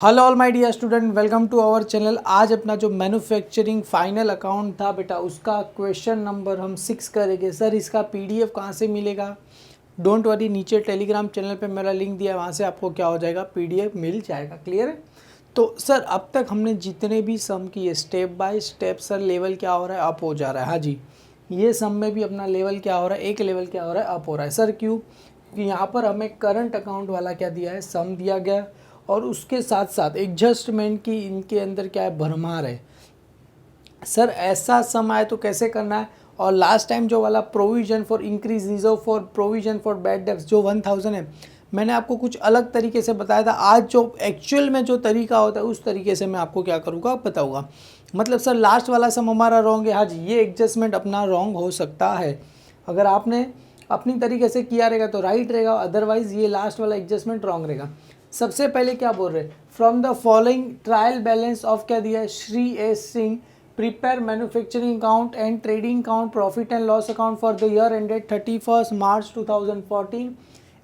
Hello all my dear student, welcome to our channel. आज अपना जो मैन्युफैक्चरिंग फाइनल अकाउंट था बेटा, उसका क्वेश्चन नंबर हम 6 करेंगे। सर इसका पीडीएफ कहाँ से मिलेगा? डोंट वरी, नीचे टेलीग्राम चैनल पे मेरा लिंक दिया है, वहाँ से आपको क्या हो जाएगा, पीडीएफ मिल जाएगा। क्लियर है? तो सर अब तक हमने जितने भी सम किए step by step, sir level क्या हो रहा है, अप हो जा रहा है। हाँ जी, ये सम में भी अपना लेवल क्या हो रहा है, एक लेवल क्या हो रहा है, अप हो रहा है। सर क्यों? कि यहाँ पर हमें करंट अकाउंट वाला क्या दिया है, सम दिया गया, और उसके साथ साथ एडजस्टमेंट की इनके अंदर क्या है, भरमार है। सर ऐसा सम आए तो कैसे करना है? और लास्ट टाइम जो वाला provision for increase reserve for provision for bad debts जो 1000 है, मैंने आपको कुछ अलग तरीके से बताया था। आज जो एक्चुअल में जो तरीका होता है उस तरीके से मैं आपको क्या करूँगा, बताऊँगा। मतलब सर लास्ट वाला सम हमारा रॉन्ग है, हाँ जी, ये एडजस्टमेंट अपना रॉन्ग हो सकता है। अगर आपने अपनी तरीके से किया रहेगा तो राइट रहेगा, अदरवाइज ये लास्ट वाला एडजस्टमेंट रॉन्ग रहेगा। सबसे पहले क्या बोल रहे हैं, from the following trial balance of क्या दिया है, Shri S Singh prepare manufacturing account and trading account profit and loss account for the year ended 31 March 2014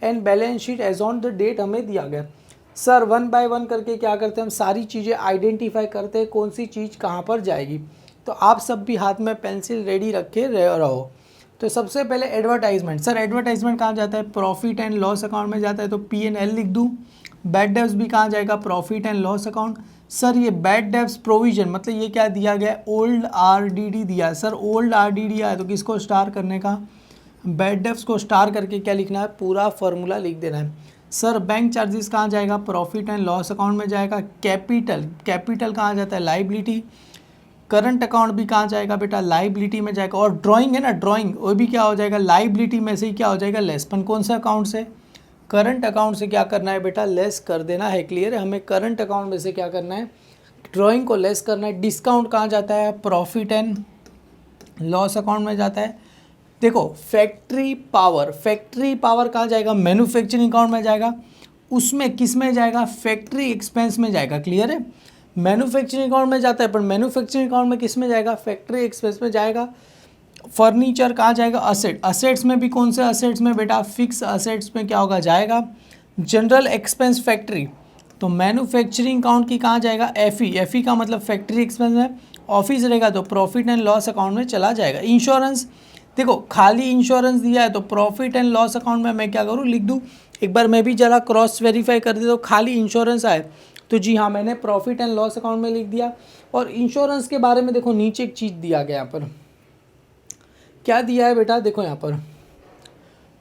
and balance sheet as on the date हमें दिया गया। सर वन बाय वन करके क्या करते हैं, हम सारी चीज़ें आइडेंटिफाई करते हैं कौन सी चीज़ कहाँ पर जाएगी। तो आप सब भी हाथ में पेंसिल रेडी रखे रहो। तो सबसे पहले एडवर्टाइजमेंट। सर एडवर्टाइजमेंट कहाँ जाता है, प्रॉफिट एंड लॉस अकाउंट में जाता है, तो P&L लिख दूँ। बैड डेब्ट्स भी कहाँ जाएगा, profit and loss account. Sir ये बैड डेब्ट्स प्रोविजन मतलब ये क्या दिया गया है, ओल्ड RDD दिया है। सर ओल्ड RDD आया तो किसको स्टार करने का, बैड डेब्ट्स को स्टार करके क्या लिखना है, पूरा फार्मूला लिख देना है। सर बैंक चार्जेस कहाँ जाएगा, प्रॉफिट एंड लॉस अकाउंट में जाएगा। कैपिटल कहाँ जाता है, लाइबिलिटी। करंट अकाउंट भी कहाँ जाएगा बेटा, लाइबिलिटी में जाएगा। और ड्राइंग है ना, ड्राइंग वो भी क्या हो जाएगा, लाइबिलिटी में से ही क्या हो जाएगा, लेस। पण कौन सा अकाउंट से, करंट अकाउंट से क्या करना है बेटा, लेस कर देना है। क्लियर है? हमें करंट अकाउंट में से क्या करना है, ड्राइंग को लेस करना है। डिस्काउंट कहाँ जाता है, प्रॉफिट एंड लॉस अकाउंट में जाता है। देखो फैक्ट्री पावर कहाँ जाएगा, मैन्युफैक्चरिंग अकाउंट में जाएगा। उसमें किस में जाएगा, फैक्ट्री एक्सपेंस में जाएगा। क्लियर है? मैन्युफैक्चरिंग अकाउंट में जाता है, पर मैन्युफैक्चरिंग अकाउंट में किस में जाएगा, फैक्ट्री एक्सपेंस में जाएगा। फर्नीचर कहाँ जाएगा, असेट्स में भी कौन से असेट्स में बेटा, फिक्स असेट्स में क्या होगा, जाएगा। जनरल एक्सपेंस फैक्ट्री, तो मैन्युफैक्चरिंग अकाउंट की कहाँ जाएगा, एफई का मतलब फैक्ट्री एक्सपेंस में। ऑफिस रहेगा तो प्रॉफिट एंड लॉस अकाउंट में चला जाएगा। इंश्योरेंस, देखो खाली इंश्योरेंस दिया है तो प्रॉफिट एंड लॉस अकाउंट में मैं क्या करूँ, लिख दूँ। एक बार मैं भी जरा क्रॉस वेरीफाई कर देता हूँ, खाली इंश्योरेंस आए तो जी हाँ मैंने प्रॉफिट एंड लॉस अकाउंट में लिख दिया। और इंश्योरेंस के बारे में देखो नीचे एक चीज़ दिया गया, यहाँ पर क्या दिया है बेटा, देखो यहाँ पर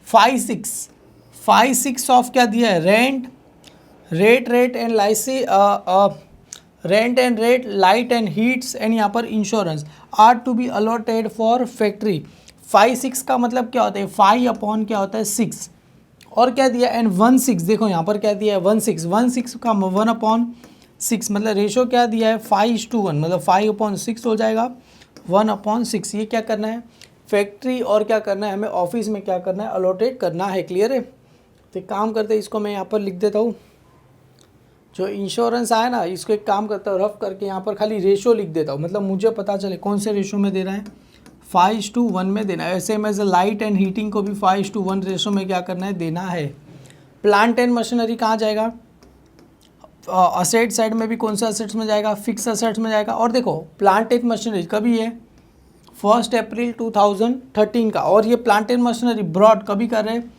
5/6 ऑफ क्या दिया है, रेट एंड लाइसी rent and rate light and heats and यहाँ पर insurance are to be allotted for factory. 5/6 का मतलब क्या होता है, 5 अपॉन क्या होता है 6, और क्या दिया एंड 1/6। देखो यहाँ पर क्या दिया है 1/6 का 1/6 मतलब रेशो क्या दिया है 5:1, मतलब 5/6 हो जाएगा 1/6। ये क्या करना है, फैक्ट्री और क्या करना है हमें ऑफिस में क्या करना है, अलॉटेड करना है। क्लियर है? तो एक काम करते हैं, इसको मैं यहाँ पर लिख देता हूँ। जो इंश्योरेंस आया ना, इसको एक काम करता हूँ, रफ करके यहाँ पर खाली रेशो लिख देता हूँ, मतलब मुझे पता चले कौन से रेशो में दे रहा है, 5:1 में देना है। ऐसे में लाइट एंड हीटिंग को भी 5:1 रेशो में क्या करना है, देना है। प्लांट एंड मशीनरी कहाँ जाएगा, असेट साइड में भी कौन से असेट्स में जाएगा, फिक्स असेट्स में जाएगा। और देखो प्लांट एंड मशीनरी कभी है 1 अप्रैल 2013 का, और ये प्लांट एंड मशीनरी ब्रॉड कभी कर रहे हैं,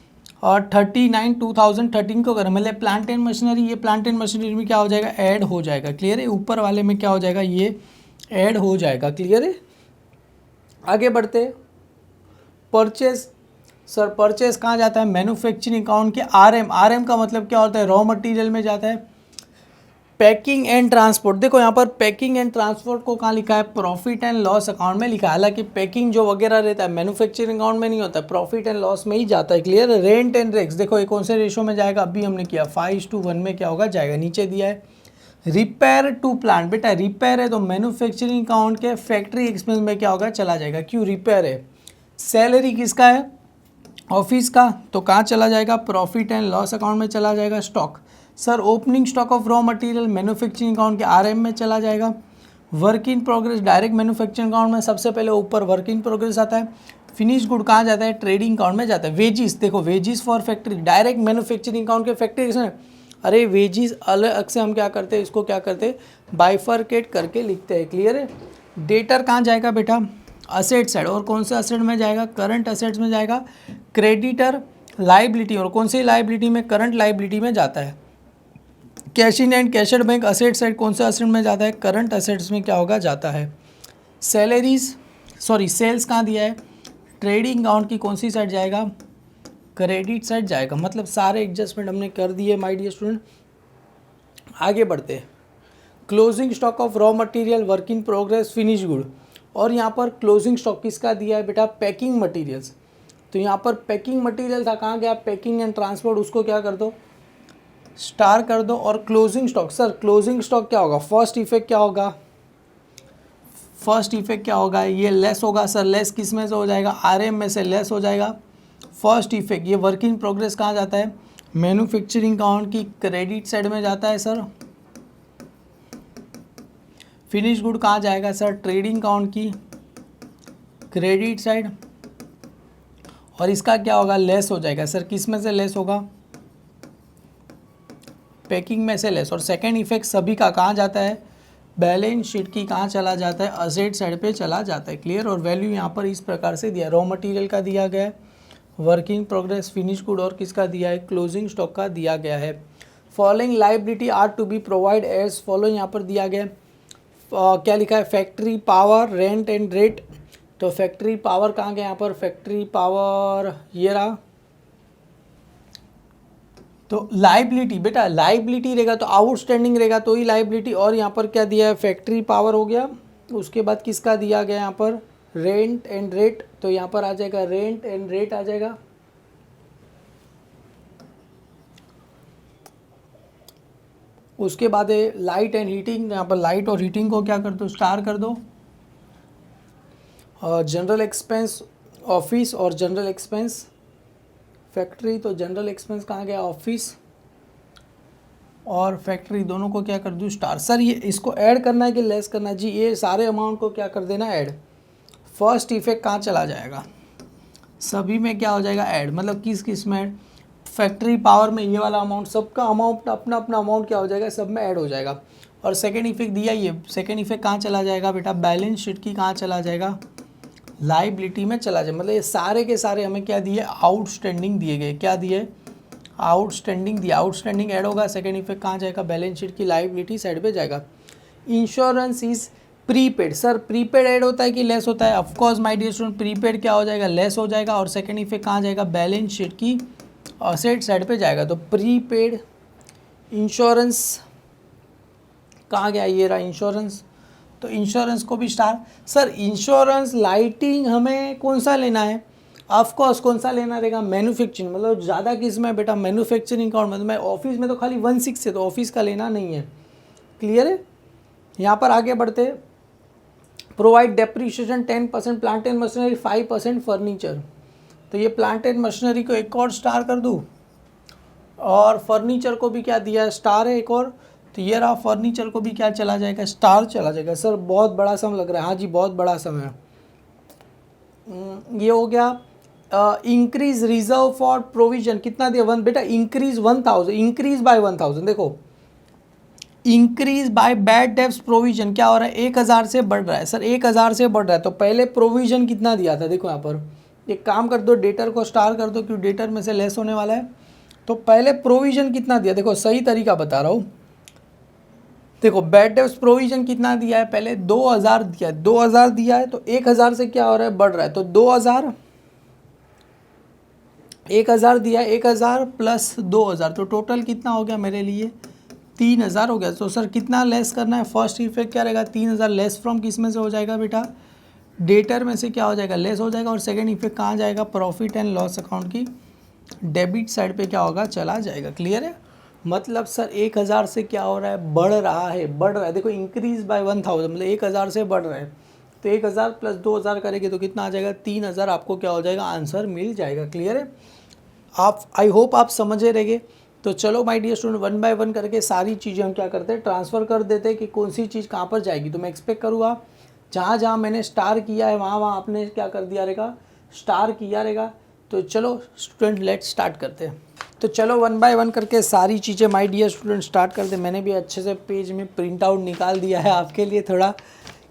और 39/2013 को कर, मतलब प्लांट एंड मशीनरी, ये प्लांट एंड मशीनरी में क्या हो जाएगा, ऐड हो जाएगा। क्लियर है? ऊपर वाले में क्या हो जाएगा, ये ऐड हो जाएगा। क्लियर है? आगे बढ़ते, परचेज। सर परचेज कहाँ जाता है, मैन्युफैक्चरिंग अकाउंट के आरएम का मतलब क्या होता है, रॉ मटेरियल में जाता है। पैकिंग एंड ट्रांसपोर्ट, देखो यहाँ पर पैकिंग एंड ट्रांसपोर्ट को कहाँ लिखा है, प्रॉफिट एंड लॉस अकाउंट में लिखा है। हालांकि पैकिंग जो वगैरह रहता है मैन्युफैक्चरिंग अकाउंट में नहीं होता है, प्रॉफिट एंड लॉस में ही जाता है। क्लियर है? रेंट एंड रेक्स, देखो ये कौन से रेशो में जाएगा, अभी हमने किया 5:1 में क्या होगा, जाएगा। नीचे दिया है रिपेयर टू प्लांट, बेटा रिपेयर है तो मैन्युफैक्चरिंग अकाउंट के फैक्ट्री एक्सपेंस में क्या होगा, चला जाएगा। क्यों, रिपेयर है। सैलरी किसका है, ऑफिस का, तो कहाँ चला जाएगा, प्रॉफिट एंड लॉस अकाउंट में चला जाएगा। Stock, sir opening stock of raw material manufacturing account के आरएम में चला जाएगा। Work in progress direct manufacturing account में सबसे पहले ऊपर वर्क इन प्रोग्रेस आता है। फिनिश गुड कहाँ जाता है, ट्रेडिंग अकाउंट में जाता है। वेजिस, देखो wages for factory direct manufacturing account के फैक्ट्री अरे वेजिस अलग से हम क्या करते हैं, इसको क्या करते हैं बाइफरकेट करके लिखते हैं। क्लियर है। डेटर कहाँ जाएगा बेटा, असेट साइड, और कौन से असेट में जाएगा, करंट असेट्स में जाएगा। क्रेडिटर लाइबिलिटी, और कौन सी लाइबिलिटी में, करंट लाइबिलिटी में जाता है। Cash in and cashed bank asset side कौन से असेट में जाता है, करंट असेट्स में क्या होगा, जाता है। सैलरीज सॉरी सेल्स कहाँ दिया है, ट्रेडिंग अकाउंट की कौन सी साइड जाएगा, क्रेडिट साइड जाएगा। मतलब सारे एडजस्टमेंट हमने कर दिए माय डियर स्टूडेंट। आगे बढ़ते हैं। Closing stock of raw material, work in progress, finish good, और यहाँ पर क्लोजिंग स्टॉक किसका दिया है बेटा, पैकिंग मटेरियल्स। तो यहाँ पर पैकिंग मटेरियल था, कहाँ गया, पैकिंग एंड ट्रांसपोर्ट, उसको क्या कर दो, स्टार कर दो। और closing stock, sir closing stock क्या होगा, फर्स्ट इफेक्ट क्या होगा, फर्स्ट इफेक्ट क्या होगा, ये लेस होगा। सर लेस किस में से हो जाएगा, आरएम में से लेस हो जाएगा। फर्स्ट इफेक्ट ये वर्क इन प्रोग्रेस कहाँ जाता है, मैन्युफैक्चरिंग अकाउंट की क्रेडिट साइड में जाता है सर। फिनिश गुड कहाँ जाएगा सर, ट्रेडिंग अकाउंट की क्रेडिट साइड। और इसका क्या होगा, लेस हो जाएगा सर, किस में से लेस होगा, पैकिंग में से लेस। और सेकेंड इफेक्ट सभी का कहाँ जाता है, बैलेंस शीट की कहाँ चला जाता है, असेट साइड पे चला जाता है। क्लियर। और वैल्यू यहाँ पर इस प्रकार से दिया, रॉ मटेरियल का दिया गया है, वर्किंग प्रोग्रेस, फिनिश गुड, और किसका दिया है, क्लोजिंग स्टॉक का दिया गया है। Following liability are to be provide as follow, यहाँ पर दिया गया है। क्या लिखा है, factory power, rent and rate. तो फैक्ट्री पावर कहाँ गया, यहाँ पर फैक्ट्री पावर ये रहा। तो लाइबिलिटी बेटा, लाइबिलिटी रहेगा तो आउटस्टैंडिंग रहेगा तो ही लाइबिलिटी। और यहाँ पर क्या दिया है, फैक्ट्री पावर हो गया। उसके बाद किसका दिया गया यहाँ पर, रेंट एंड रेट। तो यहाँ पर आ जाएगा रेंट एंड रेट आ जाएगा। उसके बाद है लाइट एंड हीटिंग, यहाँ पर लाइट और हीटिंग को क्या कर दो, स्टार कर दो। जनरल एक्सपेंस ऑफिस और जनरल एक्सपेंस फैक्ट्री, तो जनरल एक्सपेंस कहाँ गया, ऑफिस और फैक्ट्री दोनों को क्या कर दूँ, स्टार। सर ये इसको ऐड करना है कि लेस करना है, जी ये सारे अमाउंट को क्या कर देना, ऐड। फर्स्ट इफेक्ट कहाँ चला जाएगा, सभी में क्या हो जाएगा, ऐड। मतलब किस किस में ऐड, फैक्ट्री पावर में ये वाला अमाउंट, सबका अमाउंट अपना अपना अमाउंट क्या हो जाएगा, सब में ऐड हो जाएगा। और सेकेंड इफेक्ट दिया, ये सेकेंड इफेक्ट कहाँ चला जाएगा बेटा, बैलेंस शीट की कहाँ चला जाएगा, लाइबिलिटी में चला जाए। मतलब ये सारे के सारे हमें क्या दिए, आउटस्टैंडिंग दिए गए। क्या दिए, आउटस्टैंडिंग दिया, आउटस्टैंडिंग ऐड होगा। सेकेंड इफेक्ट कहाँ जाएगा, बैलेंस शीट की लाइबिलिटी साइड पे जाएगा। Insurance is prepaid, sir prepaid add होता है कि लेस होता है, of course my dear student prepaid क्या हो जाएगा, लेस हो जाएगा। और सेकेंड इफेक्ट कहाँ जाएगा, बैलेंस शीट की असेट साइड पे जाएगा। तो प्रीपेड इंश्योरेंस कहाँ गया, ये रहा इंश्योरेंस। तो इंश्योरेंस को भी स्टार। सर इंश्योरेंस लाइटिंग हमें कौन सा लेना है, ऑफकोर्स कौन सा लेना रहेगा, मैन्युफैक्चरिंग। मतलब ज़्यादा किस में बेटा, मैन्युफैक्चरिंग अकाउंट में। तो मैं ऑफिस में तो खाली 1/6 है, तो ऑफिस का लेना नहीं है। क्लियर है। यहाँ पर आगे बढ़ते, provide depreciation 10%, plant and machinery 5%, furniture. तो ये प्लांट एंड मशीनरी को एक और स्टार कर दूँ, और फर्नीचर को भी क्या दिया है, स्टार है एक और। तो ये रहा, फर्नीचर को भी क्या चला जाएगा, स्टार चला जाएगा। सर बहुत बड़ा सम लग रहा है, हाँ जी बहुत बड़ा सम है। ये हो गया। इंक्रीज रिजर्व फॉर प्रोविजन कितना दिया, 1 बेटा, इंक्रीज 1000, इंक्रीज बाय 1000। देखो increase by bad debts provision क्या हो रहा है, 1000 से बढ़ रहा है। सर 1000 से बढ़ रहा है, तो पहले प्रोविजन कितना दिया था, देखो यहाँ पर एक काम कर दो, डेटर को स्टार कर दो, क्योंकि डेटर में से लेस होने वाला है। तो पहले प्रोविजन कितना दिया, देखो सही तरीका बता रहा हूँ। देखो बैड डेब्ट्स प्रोविजन कितना दिया है, पहले 2000 दिया है, 2000 दिया है, तो 1000 से क्या हो रहा है, बढ़ रहा है। तो 2000 1000 दिया है, 1000 प्लस 2000, तो टोटल कितना हो गया मेरे लिए, 3000 हो गया। तो सर कितना लेस करना है, फर्स्ट इफेक्ट क्या रहेगा, 3000 लेस फ्रॉम किस में से हो जाएगा बेटा, डेटर में से क्या हो जाएगा, लेस हो जाएगा। और सेकेंड इफेक्ट कहाँ जाएगा, प्रॉफिट एंड लॉस अकाउंट की डेबिट साइड पे क्या होगा, चला जाएगा। क्लियर है। मतलब सर 1000 से क्या हो रहा है, बढ़ रहा है, बढ़ रहा है। देखो इंक्रीज बाय 1000, मतलब 1000 से बढ़ रहा है। तो 1000 प्लस 2000 करेंगे तो कितना आ जाएगा, 3000 आपको क्या हो जाएगा, आंसर मिल जाएगा। क्लियर है। आप आई होप आप समझे रहेंगे। तो चलो माय डियर स्टूडेंट, 1 बाय 1 करके सारी चीज़ें हम क्या करते हैं, ट्रांसफ़र कर देते हैं कि कौन सी चीज़ कहाँ पर जाएगी। तो मैं एक्सपेक्ट करूँगा जहाँ जहाँ मैंने स्टार किया है वहाँ वहाँ आपने क्या कर दिया रहेगा, स्टार किया रहेगा। तो चलो स्टूडेंट लेट्स स्टार्ट करते हैं। तो चलो वन बाय वन करके सारी चीज़ें माय डियर स्टूडेंट स्टार्ट करते हैं। मैंने भी अच्छे से पेज में प्रिंट आउट निकाल दिया है आपके लिए, थोड़ा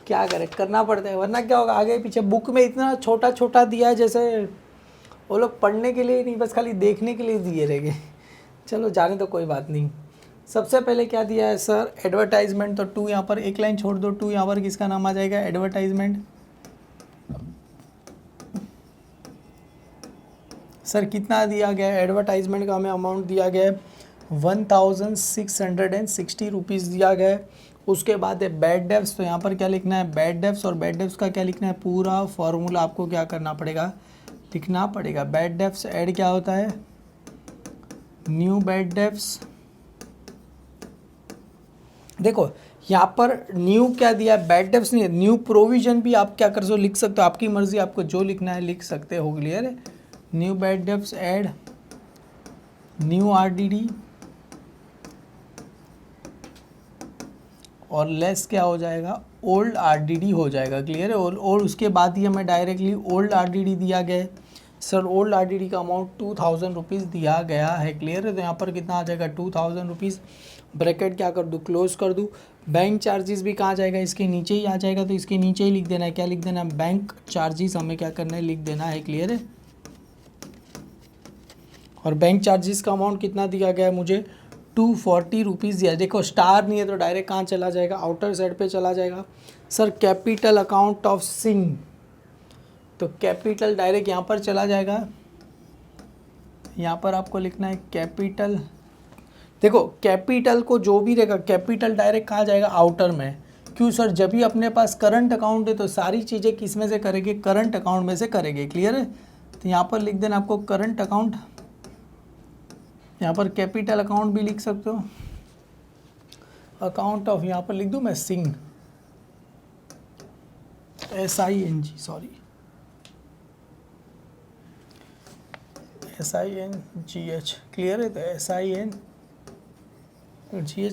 क्या करें करना पड़ता है, वरना क्या होगा आगे पीछे बुक में इतना छोटा छोटा दिया है, जैसे वो लोग पढ़ने के लिए नहीं बस खाली देखने के लिए दिए रहेंगे। चलो जाने तो कोई बात नहीं। सबसे पहले क्या दिया है सर, एडवर्टाइजमेंट। तो टू यहाँ पर एक लाइन छोड़ दो, टू यहाँ पर किसका नाम आ जाएगा, एडवर्टाइजमेंट। सर कितना दिया गया है, एडवर्टाइजमेंट का हमें अमाउंट दिया गया है 1660 रुपीज़ दिया गया है। उसके बाद है बैड डेब्ट्स। तो यहाँ पर क्या लिखना है, बैड डेब्ट्स, और बैड डेब्ट्स का क्या लिखना है, पूरा फॉर्मूला आपको क्या करना पड़ेगा, लिखना पड़ेगा। बैड डेब्ट्स ऐड क्या होता है, न्यू बैड डेब्ट्स। देखो यहाँ पर न्यू क्या दिया है, बैड डेब्ट्स नहीं है, न्यू प्रोविजन भी आप क्या कर सकते हो, लिख सकते हो, आपकी मर्जी, आपको जो लिखना है लिख सकते हो। क्लियर है, new bad debts add new RDD, और लेस क्या हो जाएगा, ओल्ड आरडीडी हो जाएगा। क्लियर है, और उसके बाद ही हमें डायरेक्टली ओल्ड आरडीडी दिया गया है। सर ओल्ड आरडीडी का अमाउंट 2000 रुपीज़ दिया गया है। क्लियर है, तो यहाँ पर कितना आ जाएगा 2000 रुपीज़, ब्रैकेट क्या कर दूँ, क्लोज कर दूँ। बैंक चार्जेस भी कहाँ जाएगा, इसके नीचे ही आ जाएगा, तो इसके नीचे ही लिख देना है, क्या लिख देना है, बैंक चार्जेस हमें क्या करना है, लिख देना है। क्लियर है, और बैंक चार्जेस का अमाउंट कितना दिया गया है मुझे, 240 रुपीज़ दिया। देखो स्टार नहीं है तो डायरेक्ट कहाँ चला जाएगा, आउटर साइड पे चला जाएगा। Sir capital account of Singh, तो कैपिटल डायरेक्ट यहाँ पर चला जाएगा, यहाँ पर आपको लिखना है कैपिटल। देखो कैपिटल को जो भी रहेगा कैपिटल डायरेक्ट कहाँ जाएगा, आउटर में। क्यों सर, जब भी अपने पास करंट अकाउंट है तो सारी चीज़ें किस में से करेंगे, करंट अकाउंट में से करेंगे। क्लियर है, तो यहाँ पर लिख देना आपको करंट अकाउंट, यहाँ पर कैपिटल अकाउंट भी लिख सकते हो, अकाउंट ऑफ, यहाँ पर लिख दूँ मैं Singh, SING, sorry SINGH। Clear है, तो SINGH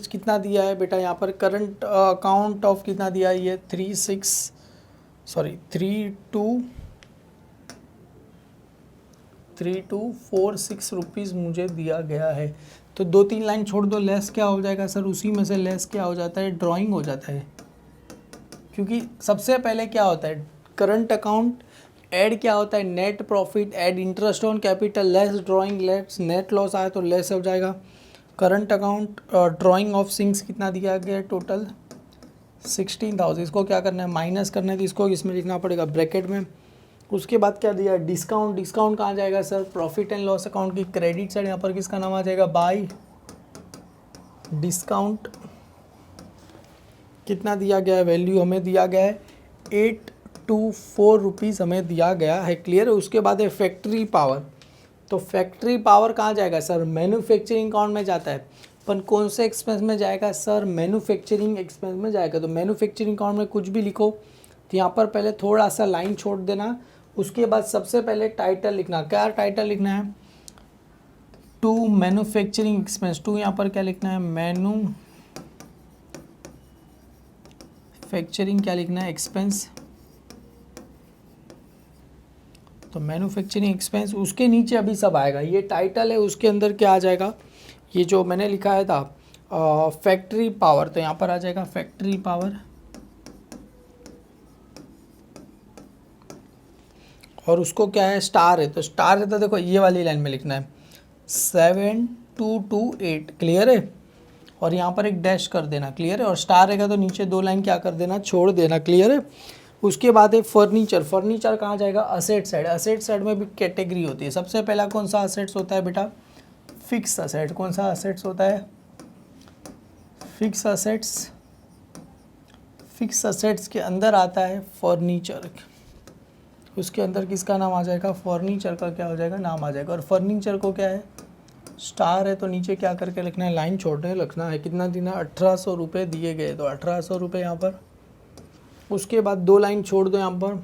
कितना दिया है बेटा, यहाँ पर करंट अकाउंट ऑफ कितना दिया है, ये 3246 रुपीज़ मुझे दिया गया है। तो 2-3 लाइन छोड़ दो, लेस क्या हो जाएगा सर, उसी में से लेस क्या हो जाता है, ड्राइंग हो जाता है। क्योंकि सबसे पहले क्या होता है, करंट अकाउंट, ऐड क्या होता है, net profit, add interest on capital, less drawing, less net loss आया तो लेस हो जाएगा। Current account drying of sings कितना दिया गया, टोटल 16,000। इसको क्या करना है, माइनस करना है, तो इसको इसमें लिखना पड़ेगा ब्रैकेट में। उसके बाद क्या दिया, डिस्काउंट। डिस्काउंट कहाँ जाएगा sir, profit and loss account की क्रेडिट साइड, यहाँ पर किसका नाम आ जाएगा, बाय डिस्काउंट। कितना दिया गया है, वैल्यू हमें दिया गया है 824 रुपीज़ हमें दिया गया है। क्लियर है, उसके बाद है फैक्ट्री पावर। तो फैक्ट्री पावर कहाँ जाएगा सर, मैन्युफैक्चरिंग अकाउंट में जाता है। अपन कौन से एक्सपेंस में जाएगा सर, मैन्युफैक्चरिंग एक्सपेंस में जाएगा। तो मैन्युफैक्चरिंग अकाउंट में कुछ भी लिखो, तो यहाँ पर पहले थोड़ा सा लाइन छोड़ देना। उसके बाद सबसे पहले टाइटल लिखना, क्या टाइटल लिखना है, टू मैन्युफैक्चरिंग एक्सपेंस। टू यहाँ पर क्या लिखना है, मैन्युफैक्चरिंग क्या लिखना है, एक्सपेंस। तो मैन्युफैक्चरिंग एक्सपेंस, उसके नीचे अभी सब आएगा, ये टाइटल है, उसके अंदर क्या आ जाएगा, ये जो मैंने लिखा है था फैक्ट्री पावर, तो यहाँ पर आ जाएगा फैक्ट्री पावर। और उसको क्या है, स्टार है, तो स्टार है तो देखो ये वाली लाइन में लिखना है 7228। क्लियर है, और यहाँ पर एक डैश कर देना। क्लियर है, और स्टार रहेगा तो नीचे 2 लाइन क्या कर देना, छोड़ देना। क्लियर है, उसके बाद है फर्नीचर। फर्नीचर कहाँ जाएगा, असेट साइड। असेट साइड में भी कैटेगरी होती है। सबसे पहला कौन सा असेट्स होता है बेटा, फिक्स असेट। कौन सा असेट्स होता है, फिक्स असेट्स। फिक्स असेट्स के अंदर आता है फर्नीचर, उसके अंदर किसका नाम आ जाएगा, फर्नीचर का क्या हो जाएगा, नाम आ जाएगा। और फर्नीचर को क्या है, स्टार है, तो नीचे क्या करके लिखना है, लाइन छोड़ने लिखना है। कितना देना, 1800 रुपये दिए गए, तो 1800 रुपये यहाँ पर। उसके बाद 2 लाइन छोड़ दो यहाँ पर।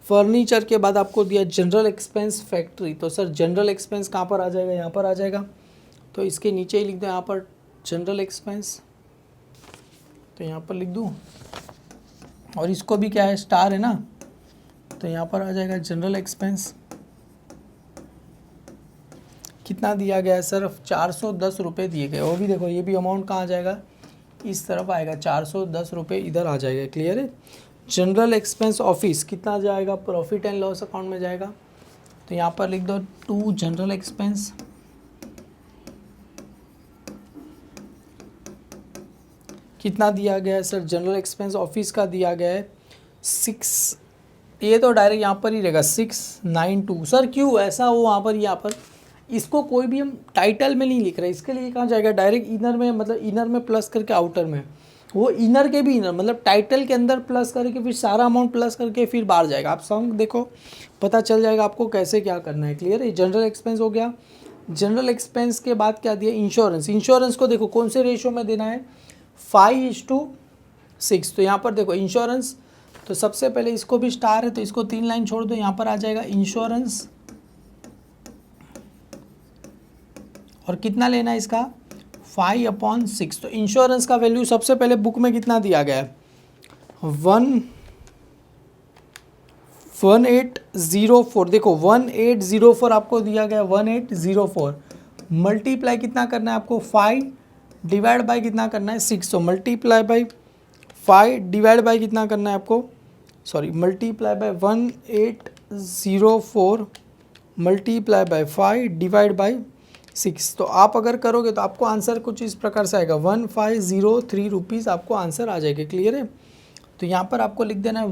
फर्नीचर के बाद आपको दिया जनरल एक्सपेंस फैक्ट्री, तो सर जनरल एक्सपेंस कहाँ पर आ जाएगा, यहाँ पर आ जाएगा। तो इसके नीचे ही लिख दो यहाँ पर जनरल एक्सपेंस, तो यहाँ पर लिख दूँ। और इसको भी क्या है, स्टार है ना, तो यहाँ पर आ जाएगा जनरल एक्सपेंस। कितना दिया गया है सर? 410 रुपये दिए गए। वो भी देखो, ये भी अमाउंट कहाँ आ जाएगा? इस तरफ आएगा, 410 रुपये इधर आ जाएगा। क्लियर है? जनरल एक्सपेंस ऑफिस कितना जाएगा? प्रॉफिट एंड लॉस अकाउंट में जाएगा। तो यहाँ पर लिख दो 2 जनरल एक्सपेंस, कितना दिया गया है सर? जनरल एक्सपेंस ऑफिस का दिया गया है 6, ये तो डायरेक्ट यहाँ पर ही रहेगा 692। सर क्यों ऐसा हो वहाँ पर? यहाँ पर इसको कोई भी हम टाइटल में नहीं लिख रहे, इसके लिए कहाँ जाएगा? डायरेक्ट इनर में, मतलब इनर में प्लस करके आउटर में, वो इनर के भी इनर, मतलब टाइटल के अंदर प्लस करके फिर सारा अमाउंट प्लस करके फिर बाहर जाएगा। आप सॉन्ग देखो, पता चल जाएगा आपको कैसे क्या करना है। क्लियर है? जनरल एक्सपेंस हो गया। जनरल एक्सपेंस के बाद क्या दिया? इंश्योरेंस। इंश्योरेंस को देखो कौन से रेशो में देना है? 5:6। तो यहाँ पर देखो इंश्योरेंस, तो सबसे पहले इसको भी स्टार है तो इसको 3 लाइन छोड़ दो, यहाँ पर आ जाएगा इंश्योरेंस। और कितना लेना है इसका? 5/6। तो इंश्योरेंस का वैल्यू सबसे पहले बुक में कितना दिया गया है? 1804। देखो 1804 आपको दिया गया, 1804 मल्टीप्लाई कितना करना है आपको? 5 डिवाइड बाय कितना करना है? 6। तो मल्टीप्लाई बाय 5 डिवाइड बाय कितना करना है आपको? Sorry, multiply by 1804 multiply by 5 divide by 6। तो आप अगर करोगे तो आपको आंसर कुछ इस प्रकार से आएगा, 1503 रुपीज़ आपको आंसर आ जाएगा। क्लियर है? तो यहाँ पर आपको लिख देना है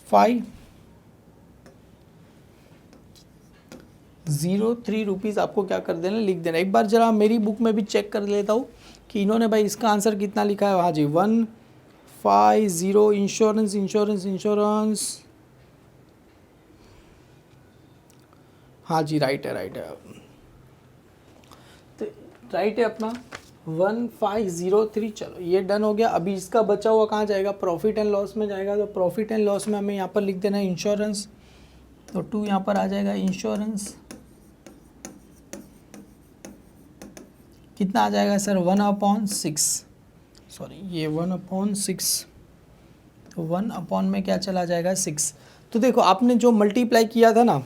1503 रुपीज़ आपको क्या कर देना, लिख देना। एक बार जरा मेरी बुक में भी चेक कर लेता हूँ कि इन्होंने भाई इसका आंसर कितना लिखा है। हाँ जी, 150 इंश्योरेंस इंश्योरेंस इंश्योरेंस, हाँ जी राइट है, राइट है, तो राइट है अपना 1503। चलो ये डन हो गया। अभी इसका बचा हुआ कहाँ जाएगा? प्रॉफिट एंड लॉस में जाएगा। तो प्रॉफिट एंड लॉस में हमें यहाँ पर लिख देना है इंश्योरेंस, तो 2 यहाँ पर आ जाएगा इंश्योरेंस। कितना आ जाएगा सर? 1/6। सॉरी, ये 1/6, तो 1 में क्या चला जाएगा? 6। तो देखो आपने जो मल्टीप्लाई किया था ना,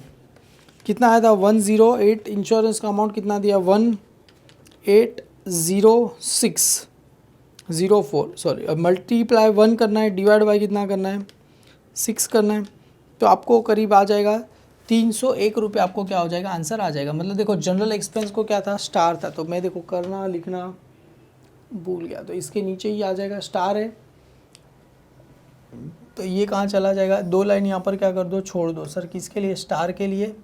कितना आया था? 108। इंश्योरेंस का अमाउंट कितना दिया? 180604। सॉरी, अब मल्टीप्लाई 1 करना है, डिवाइड बाय कितना करना है? 6 करना है। तो आपको करीब आ जाएगा 301 रुपये, आपको क्या हो जाएगा? आंसर आ जाएगा। मतलब देखो जनरल एक्सपेंस को क्या था? स्टार था। तो मैं देखो करना लिखना भूल गया, तो इसके नीचे ही आ जाएगा, स्टार है। तो ये कहाँ चला जाएगा? 2 लाइन यहाँ पर क्या कर दो? छोड़ दो। सर किसके लिए? स्टार के लिए।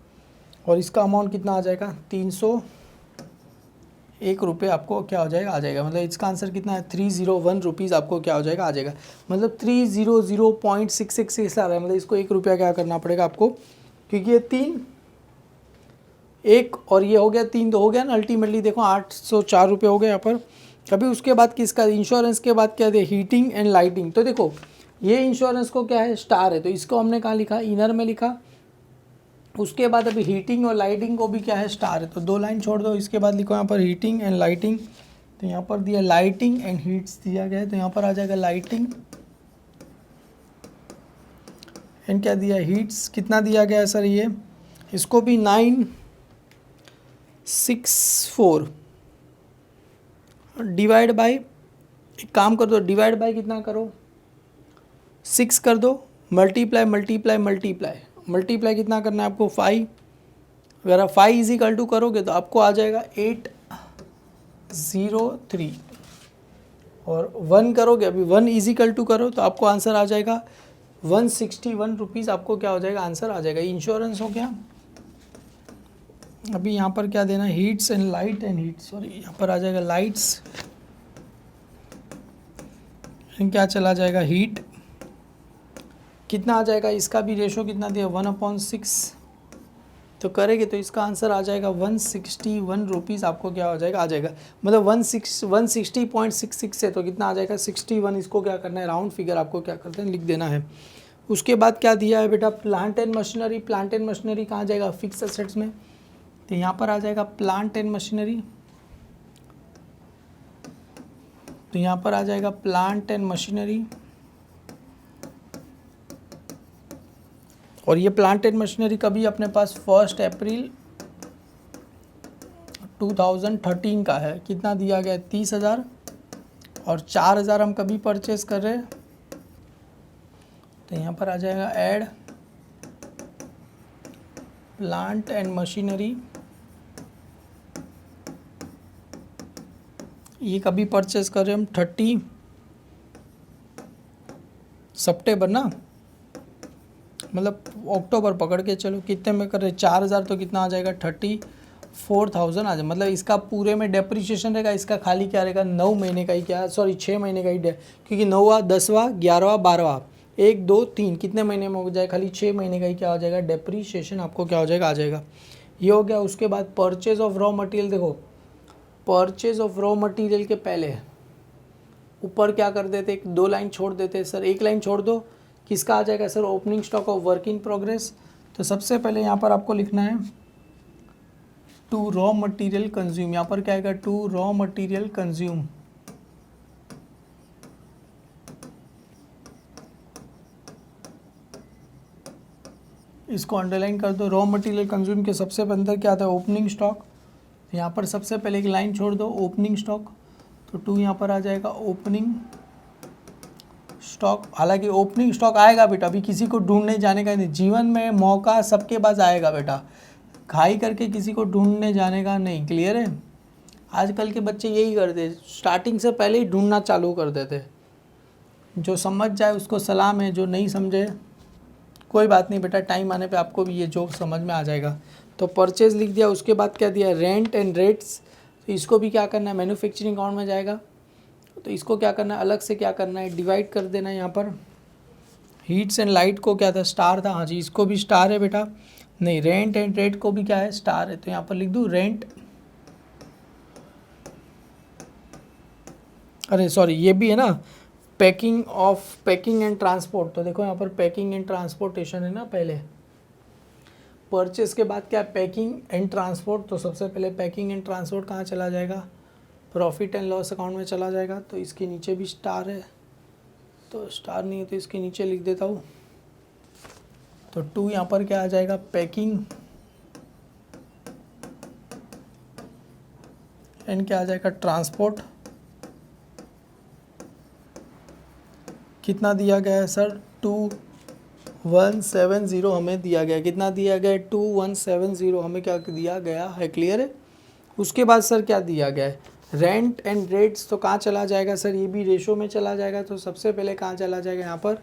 और इसका अमाउंट कितना आ जाएगा? 301 रुपये आपको क्या हो जाएगा? आ जाएगा। मतलब इसका आंसर कितना है? 301 रुपीज़ आपको क्या हो जाएगा? आ जाएगा। मतलब 300.666 आ रहा है। मतलब इसको 1 रुपया क्या करना पड़ेगा आपको, क्योंकि ये 3 1 और ये हो गया 3, तो हो गया ना अल्टीमेटली। देखो 804 रुपये हो गए यहाँ पर। अभी उसके बाद किसका? इंश्योरेंस के बाद क्या दे? Heating and lighting. तो देखो ये इंश्योरेंस को क्या है? स्टार है, तो इसको हमने कहाँ लिखा? इनर में लिखा। उसके बाद अभी हीटिंग और लाइटिंग को भी क्या है? स्टार है, तो 2 लाइन छोड़ दो। इसके बाद लिखो यहाँ पर हीटिंग एंड लाइटिंग। तो यहाँ पर दिया लाइटिंग एंड हीट्स दिया गया है, तो यहाँ पर आ जाएगा लाइटिंग एंड क्या दिया? हीट्स। कितना दिया गया है सर? ये इसको भी 964 डिवाइड बाय, एक काम कर दो, डिवाइड बाय कितना करो? 6 कर दो, मल्टीप्लाई मल्टीप्लाई मल्टीप्लाई मल्टीप्लाई कितना करना है आपको? 5। अगर आप 5 इजिकल टू करोगे तो आपको आ जाएगा 803। और 1 करोगे, अभी 1 इजिकल टू करो तो आपको आंसर आ जाएगा 161 रुपीज़। आपको क्या हो जाएगा? आंसर आ जाएगा। इंश्योरेंस हो गया। अभी यहाँ पर क्या देना है? Heats and light and heat, sorry यहाँ पर आ जाएगा लाइट्स, क्या चला जाएगा? हीट। कितना आ जाएगा? इसका भी रेशो कितना दिया? 1/6। तो करेंगे तो इसका आंसर आ जाएगा 161 रुपीज़। आपको क्या हो जाएगा? आ जाएगा। मतलब 160.66 है, तो कितना आ जाएगा? 61। इसको क्या करना है? राउंड फिगर आपको क्या करते हैं? लिख देना है। उसके बाद क्या दिया है बेटा? Plant and machinery. Plant and machinery कहाँ जाएगा? फिक्स एसेट्स में। तो यहाँ पर आ जाएगा प्लांट एंड मशीनरी। तो यहाँ पर आ जाएगा प्लांट एंड मशीनरी। और ये प्लांट एंड मशीनरी कभी अपने पास 1 अप्रैल 2013 का है, कितना दिया गया है 30,000, और 4,000 हम कभी परचेस कर रहे हैं, तो यहाँ पर आ जाएगा ऐड प्लांट एंड मशीनरी, ये कभी परचेस कर रहे हैं हम 30 सितंबर ना, मतलब अक्टूबर पकड़ के चलो, कितने में कर रहे 4,000, तो कितना आ जाएगा 34,000 आ जाए, मतलब इसका पूरे में डेप्रिसिएशन रहेगा, इसका खाली क्या रहेगा 9 महीने का ही, क्या सॉरी 6 महीने का ही, क्योंकि 9वां 10वां 11वां 12वां 1 2 3 कितने महीने में हो जाए, खाली 6 महीने का ही क्या हो जाएगा डेप्रिसिएशन आपको क्या हो जाएगा आ जाएगा। ये हो गया। उसके बाद परचेज ऑफ रॉ मटेरियल, देखो परचेज ऑफ रॉ मटेरियल के पहले ऊपर क्या कर देते, 2 लाइन छोड़ देते सर, 1 लाइन छोड़ दो, किसका आ जाएगा sir opening stock of work in progress. तो सबसे पहले यहाँ पर आपको लिखना है टू रॉ मटेरियल कंज्यूम, यहाँ पर क्या आएगा टू रॉ मटेरियल कंज्यूम, इसको अंडरलाइन कर दो। रॉ मटेरियल कंज्यूम के सबसे अंदर क्या आता है ओपनिंग स्टॉक, यहाँ पर सबसे पहले एक लाइन छोड़ दो ओपनिंग स्टॉक, तो 2 यहाँ पर आ जाएगा ओपनिंग स्टॉक। हालांकि ओपनिंग स्टॉक आएगा बेटा, अभी किसी को ढूंढने जाने का नहीं, जीवन में मौका सबके पास आएगा बेटा, खाई करके किसी को ढूंढने जाने का नहीं, क्लियर है। आजकल के बच्चे यही करते, स्टार्टिंग से पहले ही ढूंढना चालू कर देते, जो समझ जाए उसको सलाम है, जो नहीं समझे कोई बात नहीं बेटा, टाइम आने पे आपको भी ये जो समझ में आ जाएगा। तो परचेज लिख दिया, उसके बाद क्या दिया रेंट एंड रेट्स, तो इसको भी क्या करना है मैन्युफैक्चरिंग अकाउंट में जाएगा, तो इसको क्या करना है अलग से क्या करना है डिवाइड कर देना है। यहाँ पर हीट्स एंड लाइट को क्या था स्टार था, हाँ जी इसको भी स्टार है बेटा, नहीं रेंट एंड रेट को भी क्या है स्टार है, तो यहाँ पर लिख दूँ रेंट, अरे सॉरी ये भी है ना पैकिंग एंड ट्रांसपोर्ट, तो देखो यहाँ पर पैकिंग एंड ट्रांसपोर्टेशन है ना पहले, परचेस के बाद क्या पैकिंग एंड ट्रांसपोर्ट, तो सबसे पहले पैकिंग एंड ट्रांसपोर्ट कहाँ चला जाएगा प्रॉफिट एंड लॉस अकाउंट में चला जाएगा, तो इसके नीचे भी स्टार है, तो स्टार नहीं है तो इसके नीचे लिख देता हूँ, तो 2 यहाँ पर क्या आ जाएगा पैकिंग एंड क्या आ जाएगा ट्रांसपोर्ट, कितना दिया गया है सर 2170 हमें दिया गया, कितना दिया गया है 2170 हमें क्या दिया गया है, क्लियर है। उसके बाद सर क्या दिया गया है रेंट एंड रेट्स, तो कहाँ चला जाएगा सर ये भी रेशो में चला जाएगा, तो सबसे पहले कहाँ चला जाएगा यहाँ पर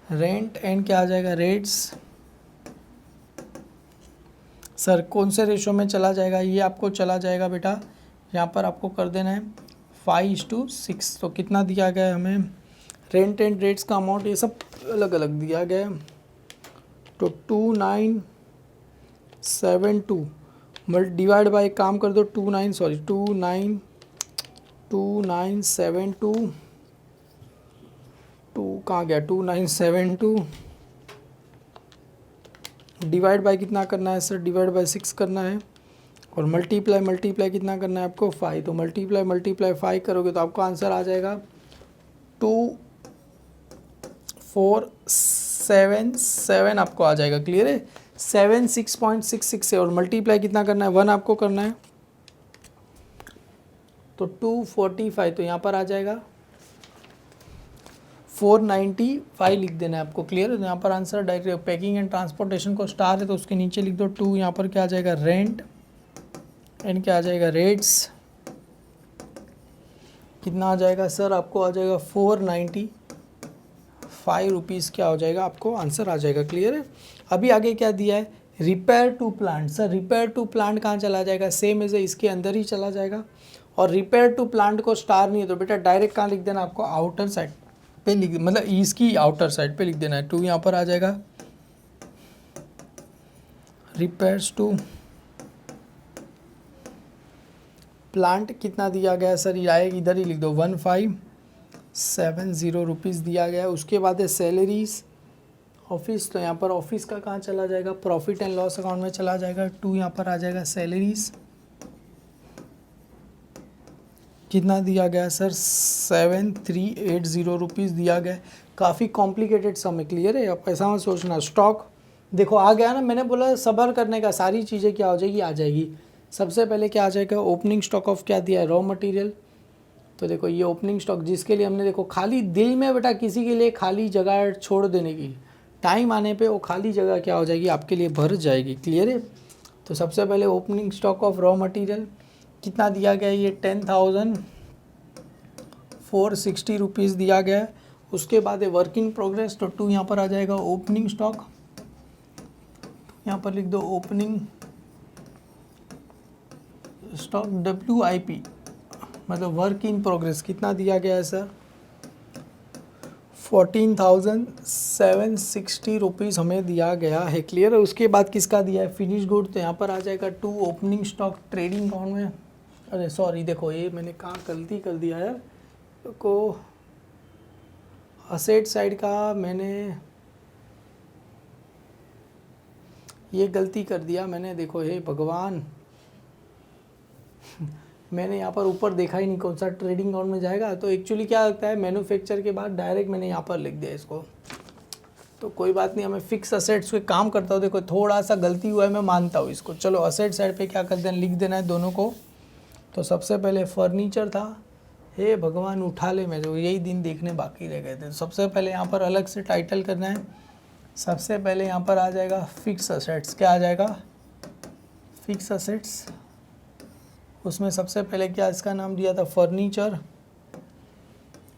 रेंट एंड क्या आ जाएगा रेट्स, सर कौन से रेशो में चला जाएगा ये आपको चला जाएगा बेटा, यहाँ पर आपको कर देना है 5:6, तो कितना दिया गया है हमें रेंट एंड रेट्स का अमाउंट, ये सब अलग अलग दिया गया है, तो 2972 डिवाइड बाई काम कर दो 2972 कहाँ गया 2972 डिवाइड बाई कितना करना है सर डिवाइड बाई 6 करना है, और मल्टीप्लाई कितना करना है आपको 5, तो मल्टीप्लाई 5 करोगे तो आपको आंसर आ जाएगा 2477 आपको आ जाएगा, क्लियर है 76.66 से, और मल्टीप्लाई कितना करना है 1 आपको करना है, तो 245, तो यहाँ पर आ जाएगा 495 लिख देना है आपको, क्लियर है। तो यहाँ पर answer direct packing and transportation को स्टार है तो उसके नीचे लिख दो 2, यहाँ पर क्या आ जाएगा रेंट एंड क्या आ जाएगा रेट्स, कितना आ जाएगा सर आपको आ जाएगा 495 रुपीज़ क्या हो जाएगा आपको आंसर आ जाएगा, क्लियर है। अभी आगे क्या दिया है repair to plant, sir repair to plant कहाँ चला जाएगा सेम एज इसके अंदर ही चला जाएगा, और रिपेयर टू प्लांट को स्टार नहीं है तो बेटा डायरेक्ट कहाँ लिख देना आपको आउटर साइड पे लिख, मतलब इसकी आउटर साइड पे लिख देना है 2 यहाँ पर आ जाएगा रिपेयर्स टू प्लांट कितना दिया गया सर ये आएगा इधर ही लिख दो 1570 रुपीज़ दिया गया है। उसके बाद है सैलरीज ऑफिस, तो यहाँ पर ऑफिस का कहाँ चला जाएगा प्रॉफिट एंड लॉस अकाउंट में चला जाएगा 2 यहाँ पर आ जाएगा सैलरीज, कितना दिया गया सर 7380 रुपीज़ दिया गया, काफ़ी कॉम्प्लिकेटेड सम है, क्लियर है आप ऐसा मत सोचना। स्टॉक देखो आ गया ना, मैंने बोला सब्र करने का, सारी चीज़ें क्या हो जाएगी आ जाएगी, सबसे पहले क्या आ जाएगा, ओपनिंग स्टॉक ऑफ क्या दिया है, रॉ मटेरियल। तो देखो ये ओपनिंग स्टॉक जिसके लिए हमने देखो खाली दिल में बेटा किसी के लिए खाली जगह छोड़ देने की, टाइम आने पे वो खाली जगह क्या हो जाएगी आपके लिए भर जाएगी। क्लियर है। तो सबसे पहले opening stock of raw material कितना दिया गया है, ये 10,460 रुपीज़ दिया गया है। उसके बाद है वर्क इन प्रोग्रेस, तो 2 यहाँ पर आ जाएगा ओपनिंग स्टॉक, यहाँ पर लिख दो ओपनिंग स्टॉक WIP, मतलब वर्क इन प्रोग्रेस कितना दिया गया है सर, 14,760 रुपीज़ हमें दिया गया है। क्लियर है। उसके बाद किसका दिया है, फिनिश गुड, तो यहाँ पर आ जाएगा 2 ओपनिंग स्टॉक ट्रेडिंग अकाउंट में। अरे सॉरी देखो ये मैंने कहाँ गलती कर दिया है को, असेट साइड का मैंने ये गलती कर दिया मैंने, देखो हे भगवान मैंने यहाँ पर ऊपर देखा ही नहीं कौन सा ट्रेडिंग अकाउंट में जाएगा। तो एक्चुअली क्या लगता है मैन्युफैक्चर के बाद डायरेक्ट मैंने यहाँ पर लिख दिया इसको, तो कोई बात नहीं, हमें फिक्स असेट्स पे काम करता हूँ। देखो थोड़ा सा गलती हुआ है, मैं मानता हूँ इसको। चलो असेट साइड पे क्या कर देना, लिख देना है दोनों को। तो सबसे पहले फर्नीचर था, हे भगवान उठा ले, मैं जो यही दिन देखने बाकी रह गए थे। तो सबसे पहले यहाँ पर अलग से टाइटल करना है। सबसे पहले यहाँ पर आ जाएगा फिक्स असेट्स, क्या आ जाएगा, फिक्स असेट्स। उसमें सबसे पहले क्या इसका नाम दिया था, फर्नीचर,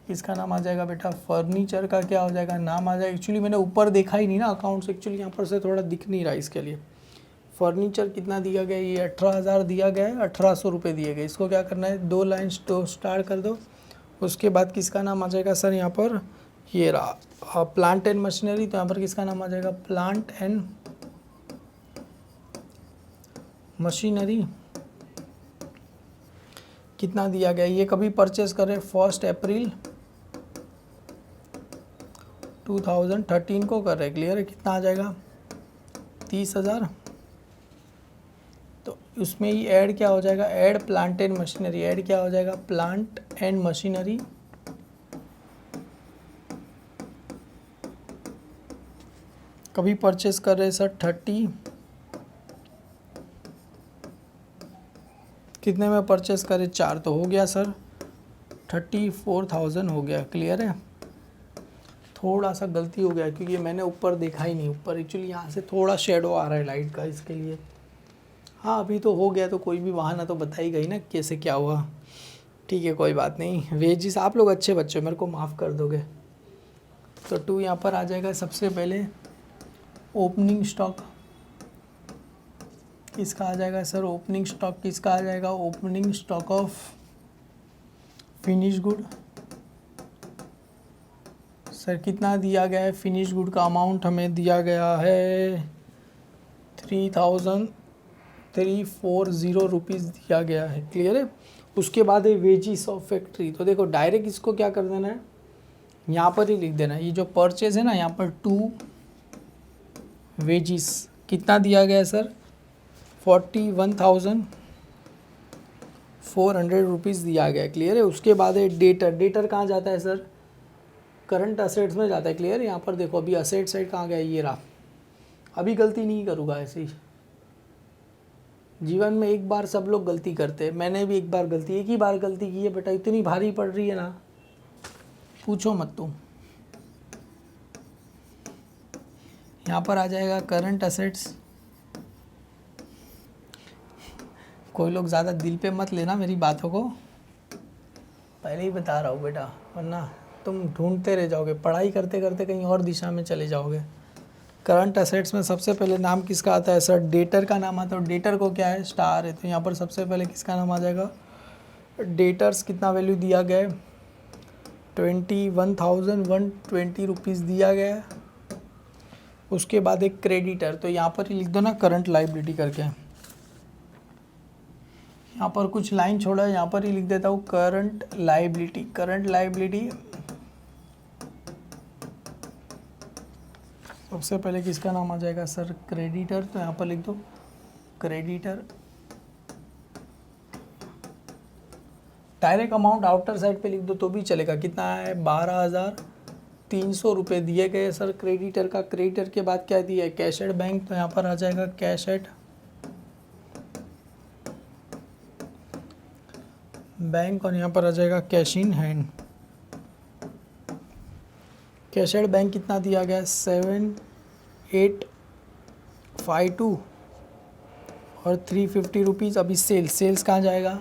इसका नाम आ जाएगा बेटा फर्नीचर का क्या हो जाएगा, नाम आ जाएगा। एक्चुअली मैंने ऊपर देखा ही नहीं ना अकाउंट्स, एक्चुअली यहाँ पर से थोड़ा दिख नहीं रहा इसके लिए। फर्नीचर कितना दिया गया, ये 18,000 दिया गया है, 1800 रुपये दिए गए। इसको क्या करना है, 2 लाइन स्टार्ट कर दो। उसके बाद किसका नाम आ जाएगा सर, यहाँ पर ये रहा प्लांट एंड मशीनरी, तो यहाँ पर किसका नाम आ जाएगा, प्लांट एंड मशीनरी। कितना दिया गया, ये कभी परचेस करें 1 अप्रैल 2013 को कर रहे। क्लियर है। कितना आ जाएगा, 30,000। तो उसमें ही ऐड क्या हो जाएगा, add plant and machinery, add क्या हो जाएगा, प्लांट एंड मशीनरी। कभी परचेस कर रहे सर 30, कितने में परचेस करे, 4, तो हो गया सर 34,000 हो गया। क्लियर है। थोड़ा सा गलती हो गया क्योंकि मैंने ऊपर देखा ही नहीं, ऊपर एक्चुअली यहाँ से थोड़ा शेडो आ रहा है लाइट का, इसके लिए। हाँ अभी तो हो गया, तो कोई भी बहाना तो बताई गई ना कैसे क्या हुआ। ठीक है कोई बात नहीं, वेजिस आप लोग अच्छे बच्चे मेरे को माफ़ कर दोगे। तो 2 यहाँ पर आ जाएगा। सबसे पहले ओपनिंग स्टॉक किसका आ जाएगा सर, ओपनिंग स्टॉक किसका आ जाएगा, opening stock of finish good. Sir कितना दिया गया है, फिनिश गुड का अमाउंट हमें दिया गया है 3,340 रुपीज़ दिया गया है। क्लियर है। उसके बाद है वेजिस ऑफ फैक्ट्री, तो देखो डायरेक्ट इसको क्या कर देना है, यहाँ पर ही लिख देना है। ये जो परचेज है ना, यहाँ पर 2 वेजिस कितना दिया गया है सर, 41,400 रुपीज़ दिया गया है। क्लियर है। उसके बाद है डेटर, डेटर कहाँ जाता है सर, करंट असेट्स में जाता है। क्लियर है। यहाँ पर देखो अभी असेट साइड कहाँ गया, ये रहा। अभी गलती नहीं करूँगा ऐसी, जीवन में एक बार सब लोग गलती करते हैं, मैंने भी एक ही बार गलती की है बेटा, इतनी भारी पड़ रही है ना पूछो मत तुम। यहाँ पर आ जाएगा करंट असेट्स। कोई लोग ज़्यादा दिल पे मत लेना मेरी बातों को, पहले ही बता रहा हूँ बेटा, वरना तुम ढूंढते रह जाओगे, पढ़ाई करते करते कहीं और दिशा में चले जाओगे। करंट असेट्स में सबसे पहले नाम किसका आता है सर, डेटर का नाम आता है। डेटर को क्या है, स्टार है, तो यहाँ पर सबसे पहले किसका नाम आ जाएगा, डेटर्स कितना वैल्यू दिया गया है, 21,120 रुपीज़ दिया गया है। उसके बाद एक क्रेडिटर, तो यहाँ पर ही लिख दो ना करंट लाइबिलिटी करके, यहाँ पर कुछ लाइन छोड़ा है, यहाँ पर ही लिख देता हूँ करंट लाइबिलिटी। करंट लाइबिलिटी सबसे पहले किसका नाम आ जाएगा सर, क्रेडिटर, तो यहाँ पर लिख दो creditor. Direct amount outer side पे लिख दो तो भी चलेगा। कितना है, 12,300 रुपये दिए गए सर क्रेडिटर का। क्रेडिटर के बाद क्या दिया है, कैश एट बैंक, तो यहाँ पर आ जाएगा कैश एट बैंक और यहाँ पर आ जाएगा cash in hand. Cash at bank कितना दिया गया है 7852 और 350 रुपीज़। अभी सेल्स कहाँ जाएगा,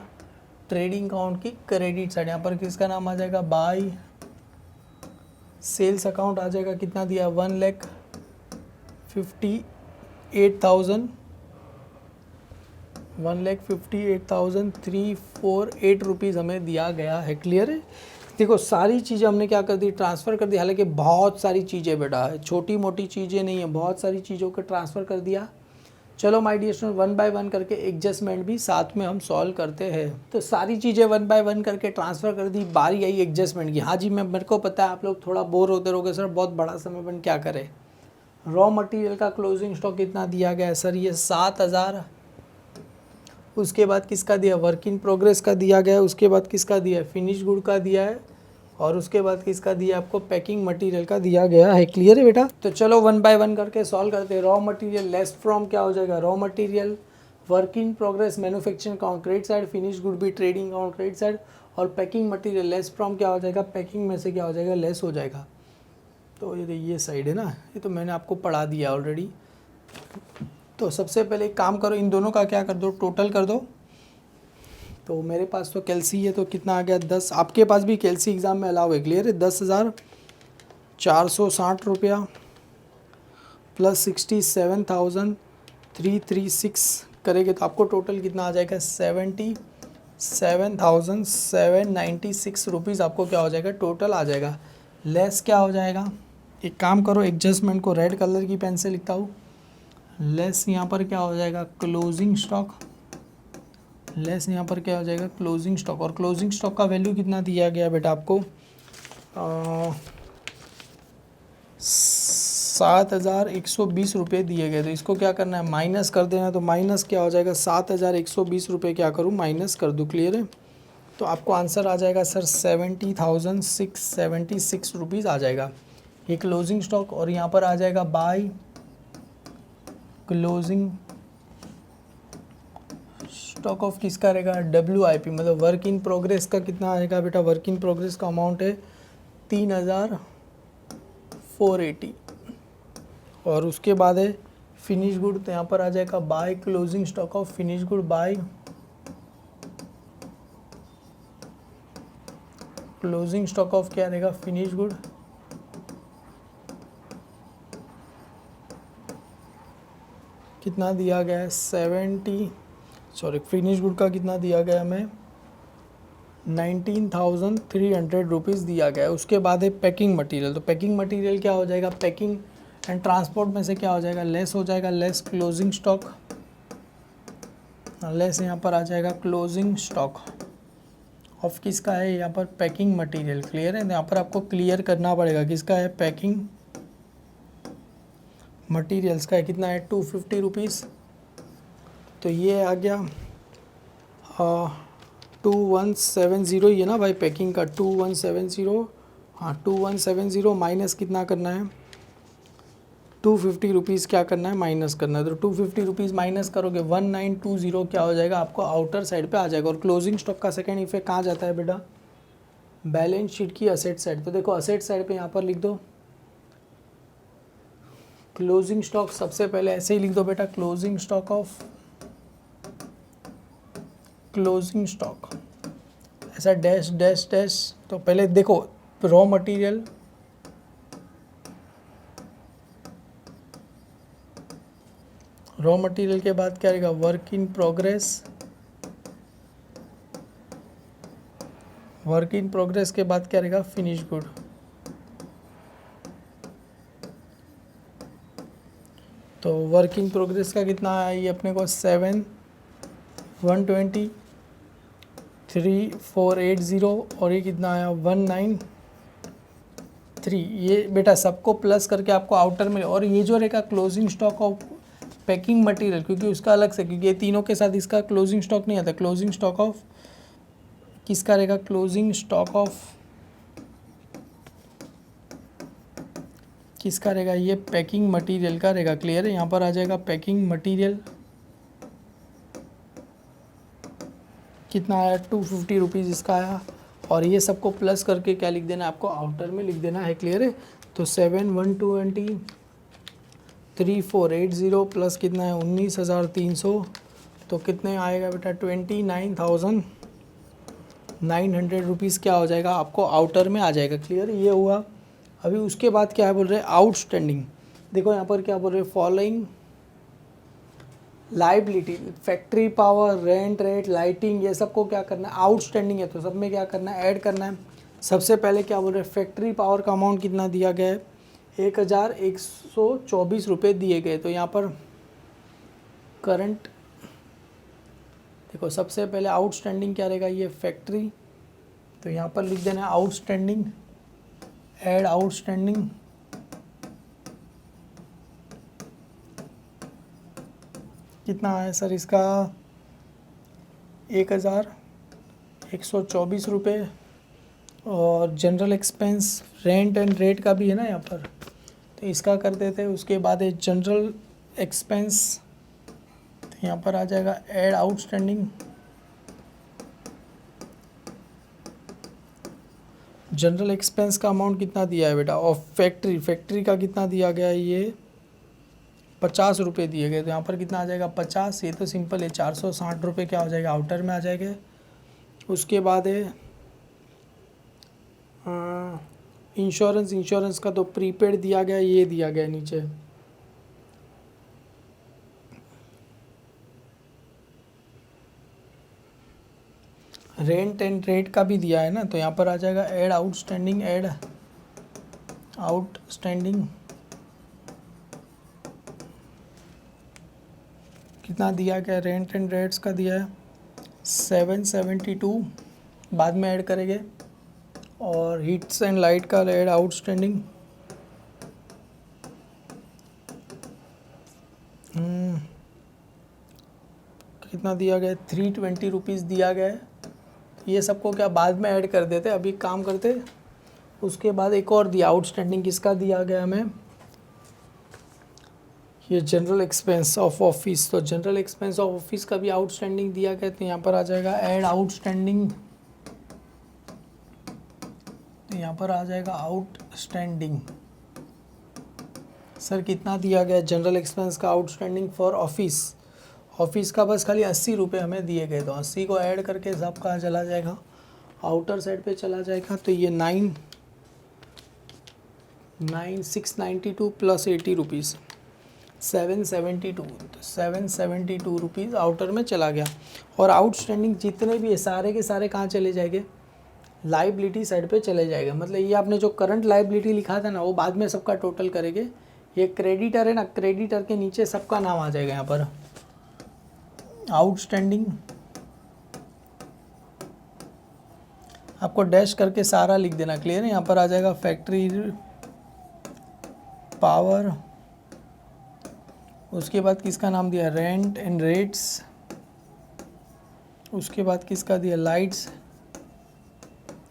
ट्रेडिंग अकाउंट की क्रेडिट साइड। यहाँ पर किसका नाम आ जाएगा, बाय। सेल्स अकाउंट आ जाएगा, कितना दिया 1,58,000 1,58,348 रुपीज़ हमें दिया गया है। क्लियर है। देखो सारी चीज़ें हमने क्या कर दी, ट्रांसफ़र कर दी। हालांकि बहुत सारी चीज़ें बेटा, छोटी मोटी चीज़ें नहीं है, बहुत सारी चीज़ों को ट्रांसफ़र कर दिया। चलो माय डियर स्टूडेंट, 1 बाय 1 करके एडजस्टमेंट भी साथ में हम सॉल्व करते हैं। तो सारी चीज़ें 1 बाय 1 करके ट्रांसफ़र कर दी, बारी आई एडजस्टमेंट की। हाँ जी, मेरे को पता है आप लोग थोड़ा बोर होते रहोगे, सर बहुत बड़ा समय बन क्या करें। रॉ मटेरियल का क्लोजिंग स्टॉक कितना दिया गया है सर, ये 7,000। उसके बाद किसका दिया, वर्क इन प्रोग्रेस का दिया गया है। उसके बाद किसका दिया है, फिनिश गुड का दिया है। और उसके बाद किसका दिया, आपको पैकिंग मटेरियल का दिया गया है। क्लियर है बेटा। तो चलो 1 बाय 1 करके सॉल्व करते हैं। रॉ मटेरियल लेस फ्रॉम क्या हो जाएगा, raw material. Work in progress manufacturing account credit side, finish good भी ट्रेडिंग अकाउंट क्रेडिट साइड। और पैकिंग मटेरियल लेस फ्रॉम क्या हो जाएगा, पैकिंग में से क्या हो जाएगा, लेस हो जाएगा। तो ये साइड है ना, ये तो मैंने आपको पढ़ा दिया ऑलरेडी। तो सबसे पहले एक काम करो, इन दोनों का क्या कर दो, टोटल कर दो। तो मेरे पास तो कैल्सी है, तो कितना आ गया 10। आपके पास भी कैल्सी एग्ज़ाम में अलाउ है। क्लियर है। 10,460 रुपया प्लस 67,336 करेंगे तो आपको टोटल कितना आ जाएगा, 77,796 रुपीज़ आपको क्या हो जाएगा, टोटल आ जाएगा। लेस क्या हो जाएगा, एक काम करो, एडजस्टमेंट को रेड कलर की पेन से लिखता हूँ। लेस यहाँ पर क्या हो जाएगा, क्लोजिंग स्टॉक। लेस यहाँ पर क्या हो जाएगा, क्लोजिंग स्टॉक। और क्लोजिंग स्टॉक का वैल्यू कितना दिया गया बेटा आपको, 7,120 रुपये दिए गए। तो इसको क्या करना है, माइनस कर देना। तो माइनस क्या हो जाएगा, 7,120 रुपये क्या करूँ, माइनस कर दूँ। क्लियर है। तो आपको आंसर आ जाएगा सर 70,676 रुपीज़ आ जाएगा ये क्लोजिंग स्टॉक। और यहाँ पर आ जाएगा बाय क्लोजिंग स्टॉक ऑफ किसका रहेगा, WIP, मतलब वर्क इन प्रोग्रेस का कितना आएगा बेटा, वर्क इन प्रोग्रेस का अमाउंट है 3,480। और उसके बाद है फिनिश गुड। तो यहाँ पर आ जाएगा by closing stock of finish good, by closing stock of क्या रहेगा, फिनिश गुड। कितना दिया गया है, फिनिश गुड का कितना दिया गया हमें, 19,300 रुपीज़ दिया गया है। उसके बाद है पैकिंग मटेरियल। तो पैकिंग मटेरियल क्या हो जाएगा, पैकिंग एंड ट्रांसपोर्ट में से क्या हो जाएगा, लेस हो जाएगा। लेस क्लोजिंग स्टॉक, लेस यहाँ पर आ जाएगा क्लोजिंग स्टॉक ऑफ किसका है, यहाँ पर पैकिंग मटेरियल। क्लियर है। यहाँ पर आपको क्लियर करना पड़ेगा किसका है, पैकिंग मटेरियल्स का है। कितना है, 250 रुपीज़। तो ये आ गया 2170 ही है ना भाई, पैकिंग का 2170। हाँ 2170 माइनस कितना करना है, 250 रुपीज़ क्या करना है, माइनस करना है। तो 250 रुपीज़ माइनस करोगे 1920 क्या हो जाएगा, आपको आउटर साइड पे आ जाएगा। और क्लोजिंग स्टॉक का सेकंड इफेक्ट कहाँ जाता है बेटा, बैलेंस शीट की असेट साइड। तो देखो असेट साइड पे यहाँ पर लिख दो क्लोजिंग स्टॉक। सबसे पहले ऐसे ही लिख दो बेटा, closing stock of closing stock, ऐसा डैश डैश डैश। तो पहले देखो रॉ मटेरियल, रॉ मटेरियल के बाद क्या रहेगा, work in progress. Work in progress के बाद क्या रहेगा, फिनिश गुड। तो वर्क इन प्रोग्रेस का कितना है ये अपने को 7,120 3,480 और ये कितना आया 193। ये बेटा सबको प्लस करके आपको आउटर में। और ये जो रहेगा closing stock of packing material, क्योंकि उसका अलग से, क्योंकि ये तीनों के साथ इसका क्लोजिंग स्टॉक नहीं आता। क्लोजिंग स्टॉक ऑफ किसका रहेगा, क्लोजिंग स्टॉक ऑफ किसका रहेगा, ये पैकिंग मटेरियल का रहेगा। क्लियर है। यहाँ पर आ जाएगा पैकिंग मटेरियल कितना आया 250 रुपीज़ इसका आया। और ये सबको प्लस करके क्या लिख देना है आपको, आउटर में लिख देना है। क्लियर है। तो 7 1 20 3480 प्लस कितना है 19,300, तो कितने आएगा बेटा 29,900 रुपीज़ क्या हो जाएगा आपको आउटर में आ जाएगा। क्लियर, ये हुआ। अभी उसके बाद क्या है बोल रहे हैं आउटस्टैंडिंग। देखो यहाँ पर क्या बोल रहे हैं, following liability, factory power, rent rate, lighting, ये सबको क्या करना है आउटस्टैंडिंग है, तो सब में क्या करना है ऐड करना है। सबसे पहले क्या बोल रहे हैं, फैक्ट्री पावर का अमाउंट कितना दिया गया है 1,124 रुपये दिए गए। तो यहाँ पर करंट, देखो सबसे पहले आउटस्टैंडिंग क्या रहेगा, ये फैक्ट्री, तो यहाँ पर लिख देना है आउटस्टैंडिंग, ऐड आउटस्टैंडिंग, कितना है सर इसका 1,124 रुपये। और general expense rent and rate का भी है ना यहाँ पर, तो इसका कर देते हैं। उसके बाद है जनरल एक्सपेंस, तो यहाँ पर आ जाएगा ऐड आउटस्टैंडिंग, जनरल एक्सपेंस का अमाउंट कितना दिया है बेटा, और फैक्ट्री का कितना दिया गया है, ये 50 रुपये दिए गए। तो यहाँ पर कितना आ जाएगा 50, ये तो सिंपल है 460 रुपये क्या हो जाएगा आउटर में आ जाएगा। उसके बाद है इंश्योरेंस का तो प्रीपेड दिया गया, ये दिया गया नीचे। रेंट एंड रेट का भी दिया है ना, तो यहाँ पर आ जाएगा ऐड आउटस्टैंडिंग, ऐड आउटस्टैंडिंग, कितना दिया गया रेंट एंड रेट्स का दिया है 772, बाद में ऐड करेंगे। और हीट्स एंड लाइट का ऐड आउटस्टैंडिंग, कितना दिया गया 320 रुपीज़ दिया गया है। ये सबको क्या बाद में ऐड कर देते, अभी काम करते। उसके बाद एक और दिया आउटस्टैंडिंग, किसका दिया गया हमें, ये जनरल एक्सपेंस ऑफ ऑफिस, तो जनरल एक्सपेंस ऑफ ऑफिस का भी आउटस्टैंडिंग दिया गया। तो यहाँ पर आ जाएगा ऐड आउटस्टैंडिंग, तो यहाँ पर आ जाएगा आउटस्टैंडिंग। सर कितना दिया गया जनरल एक्सपेंस का आउटस्टैंडिंग फॉर ऑफिस का बस खाली 80 रुपये हमें दिए गए, तो 80 को ऐड करके सब कहाँ चला जाएगा आउटर साइड पे चला जाएगा। तो ये 692 प्लस 80 रुपीज़ 772, तो 772 रुपीज़ आउटर में चला गया। और आउटस्टैंडिंग जितने भी है सारे के सारे कहाँ चले जाएंगे, लाइबिलिटी साइड पे चले जाएगा। मतलब ये आपने जो करंट लाइबिलिटी लिखा था ना, वो बाद में सबका टोटल करेंगे। ये क्रेडिटर है ना, क्रेडिटर के नीचे सबका नाम आ जाएगा यहाँ पर आउटस्टैंडिंग, आपको डैश करके सारा लिख देना। क्लियर है। यहाँ पर आ जाएगा फैक्ट्री पावर, उसके बाद किसका नाम दिया रेंट एंड रेट्स, उसके बाद किसका दिया लाइट्स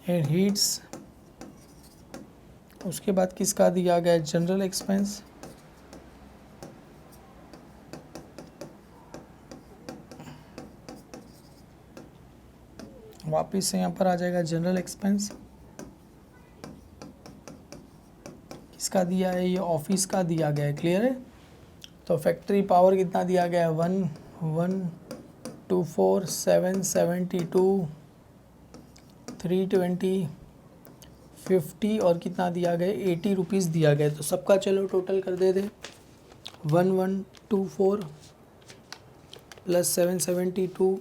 एंड हीट्स, उसके बाद किसका दिया गया जनरल एक्सपेंस, वापिस से यहाँ पर आ जाएगा जनरल एक्सपेंस, किसका दिया है ये ऑफिस का दिया गया है। क्लियर है। तो फैक्ट्री पावर कितना दिया गया है 1,124 772 320 50 और कितना दिया गया 80 रुपीज़ दिया गया। तो सबका चलो टोटल कर दे दे 1,124 प्लस 772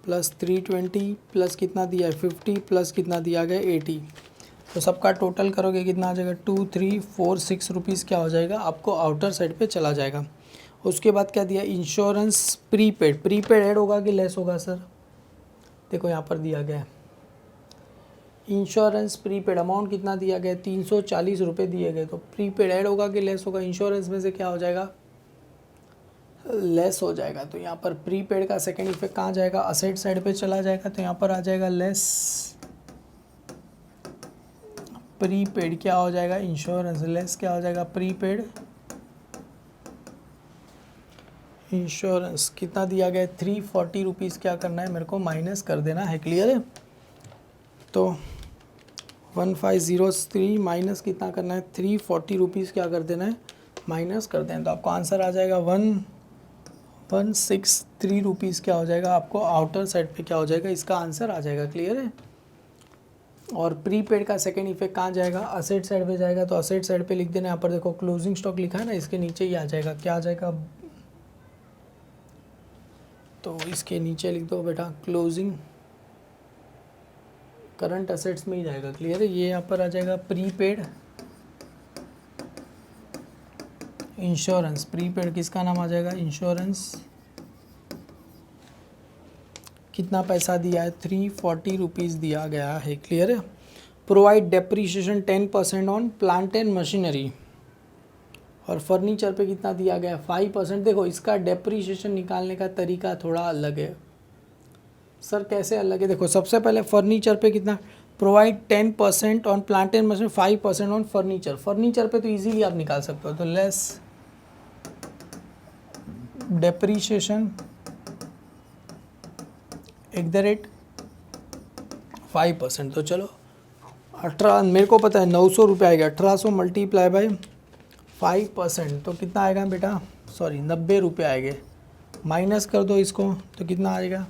प्लस 320 प्लस कितना दिया है 50 प्लस कितना दिया गया 80। तो सबका टोटल करोगे कितना आ जाएगा 2346 रुपीज़ क्या हो जाएगा आपको आउटर साइड पे चला जाएगा। उसके बाद क्या दिया इंश्योरेंस प्रीपेड ऐड होगा कि लेस होगा सर, देखो यहाँ पर दिया गया है इंश्योरेंस प्रीपेड अमाउंट कितना दिया गया 340 रुपये दिए गए। तो प्रीपेड ऐड होगा कि लेस होगा, इंश्योरेंस में से क्या हो जाएगा लेस हो जाएगा। तो यहाँ पर प्रीपेड का सेकंड इफेक्ट कहाँ जाएगा असेट साइड पे चला जाएगा। तो यहाँ पर आ जाएगा लेस प्रीपेड क्या हो जाएगा इंश्योरेंस, लेस क्या हो जाएगा प्रीपेड इंश्योरेंस कितना दिया गया है 340 रुपीज़, क्या करना है मेरे को माइनस कर देना है, क्लियर है। तो 1503 माइनस कितना करना है 340 रुपीज़, क्या कर देना है माइनस कर देना। तो आपको आंसर आ जाएगा 1163 रुपीज़, क्या हो जाएगा आपको आउटर साइड पे क्या हो जाएगा, इसका आंसर आ जाएगा, क्लियर है। और प्रीपेड का सेकंड इफेक्ट कहाँ जाएगा, असेट साइड पे जाएगा। तो असेट साइड पे लिख देना, यहाँ पर देखो क्लोजिंग स्टॉक लिखा है ना, इसके नीचे ही आ जाएगा, क्या आ जाएगा, तो इसके नीचे लिख दो बेटा क्लोजिंग, करंट असेट्स में ही जाएगा, क्लियर है। ये यहाँ पर आ जाएगा प्रीपेड इंश्योरेंस, प्रीपेड किसका नाम आ जाएगा, इंश्योरेंस। कितना पैसा दिया है 340 रुपीज़ दिया गया है, क्लियर है। Provide depreciation 10% on plant and machinery, और फर्नीचर पे कितना दिया गया है 5%। देखो इसका डेप्रीशिएशन निकालने का तरीका थोड़ा अलग है। सर कैसे अलग है, देखो सबसे पहले फर्नीचर पे कितना, provide 10% on plant and machine, 5% on furniture. Furniture पे तो इजीली आप निकाल सकते हो, तो लेस डेप्रीशिएशन @ 5%। तो चलो 18, मेरे को पता है 900 रुपये आएगा, 1800 मल्टीप्लाई बाई 5%, तो कितना आएगा बेटा, सॉरी 90 रुपये आएंगे। माइनस कर दो इसको, तो कितना आएगा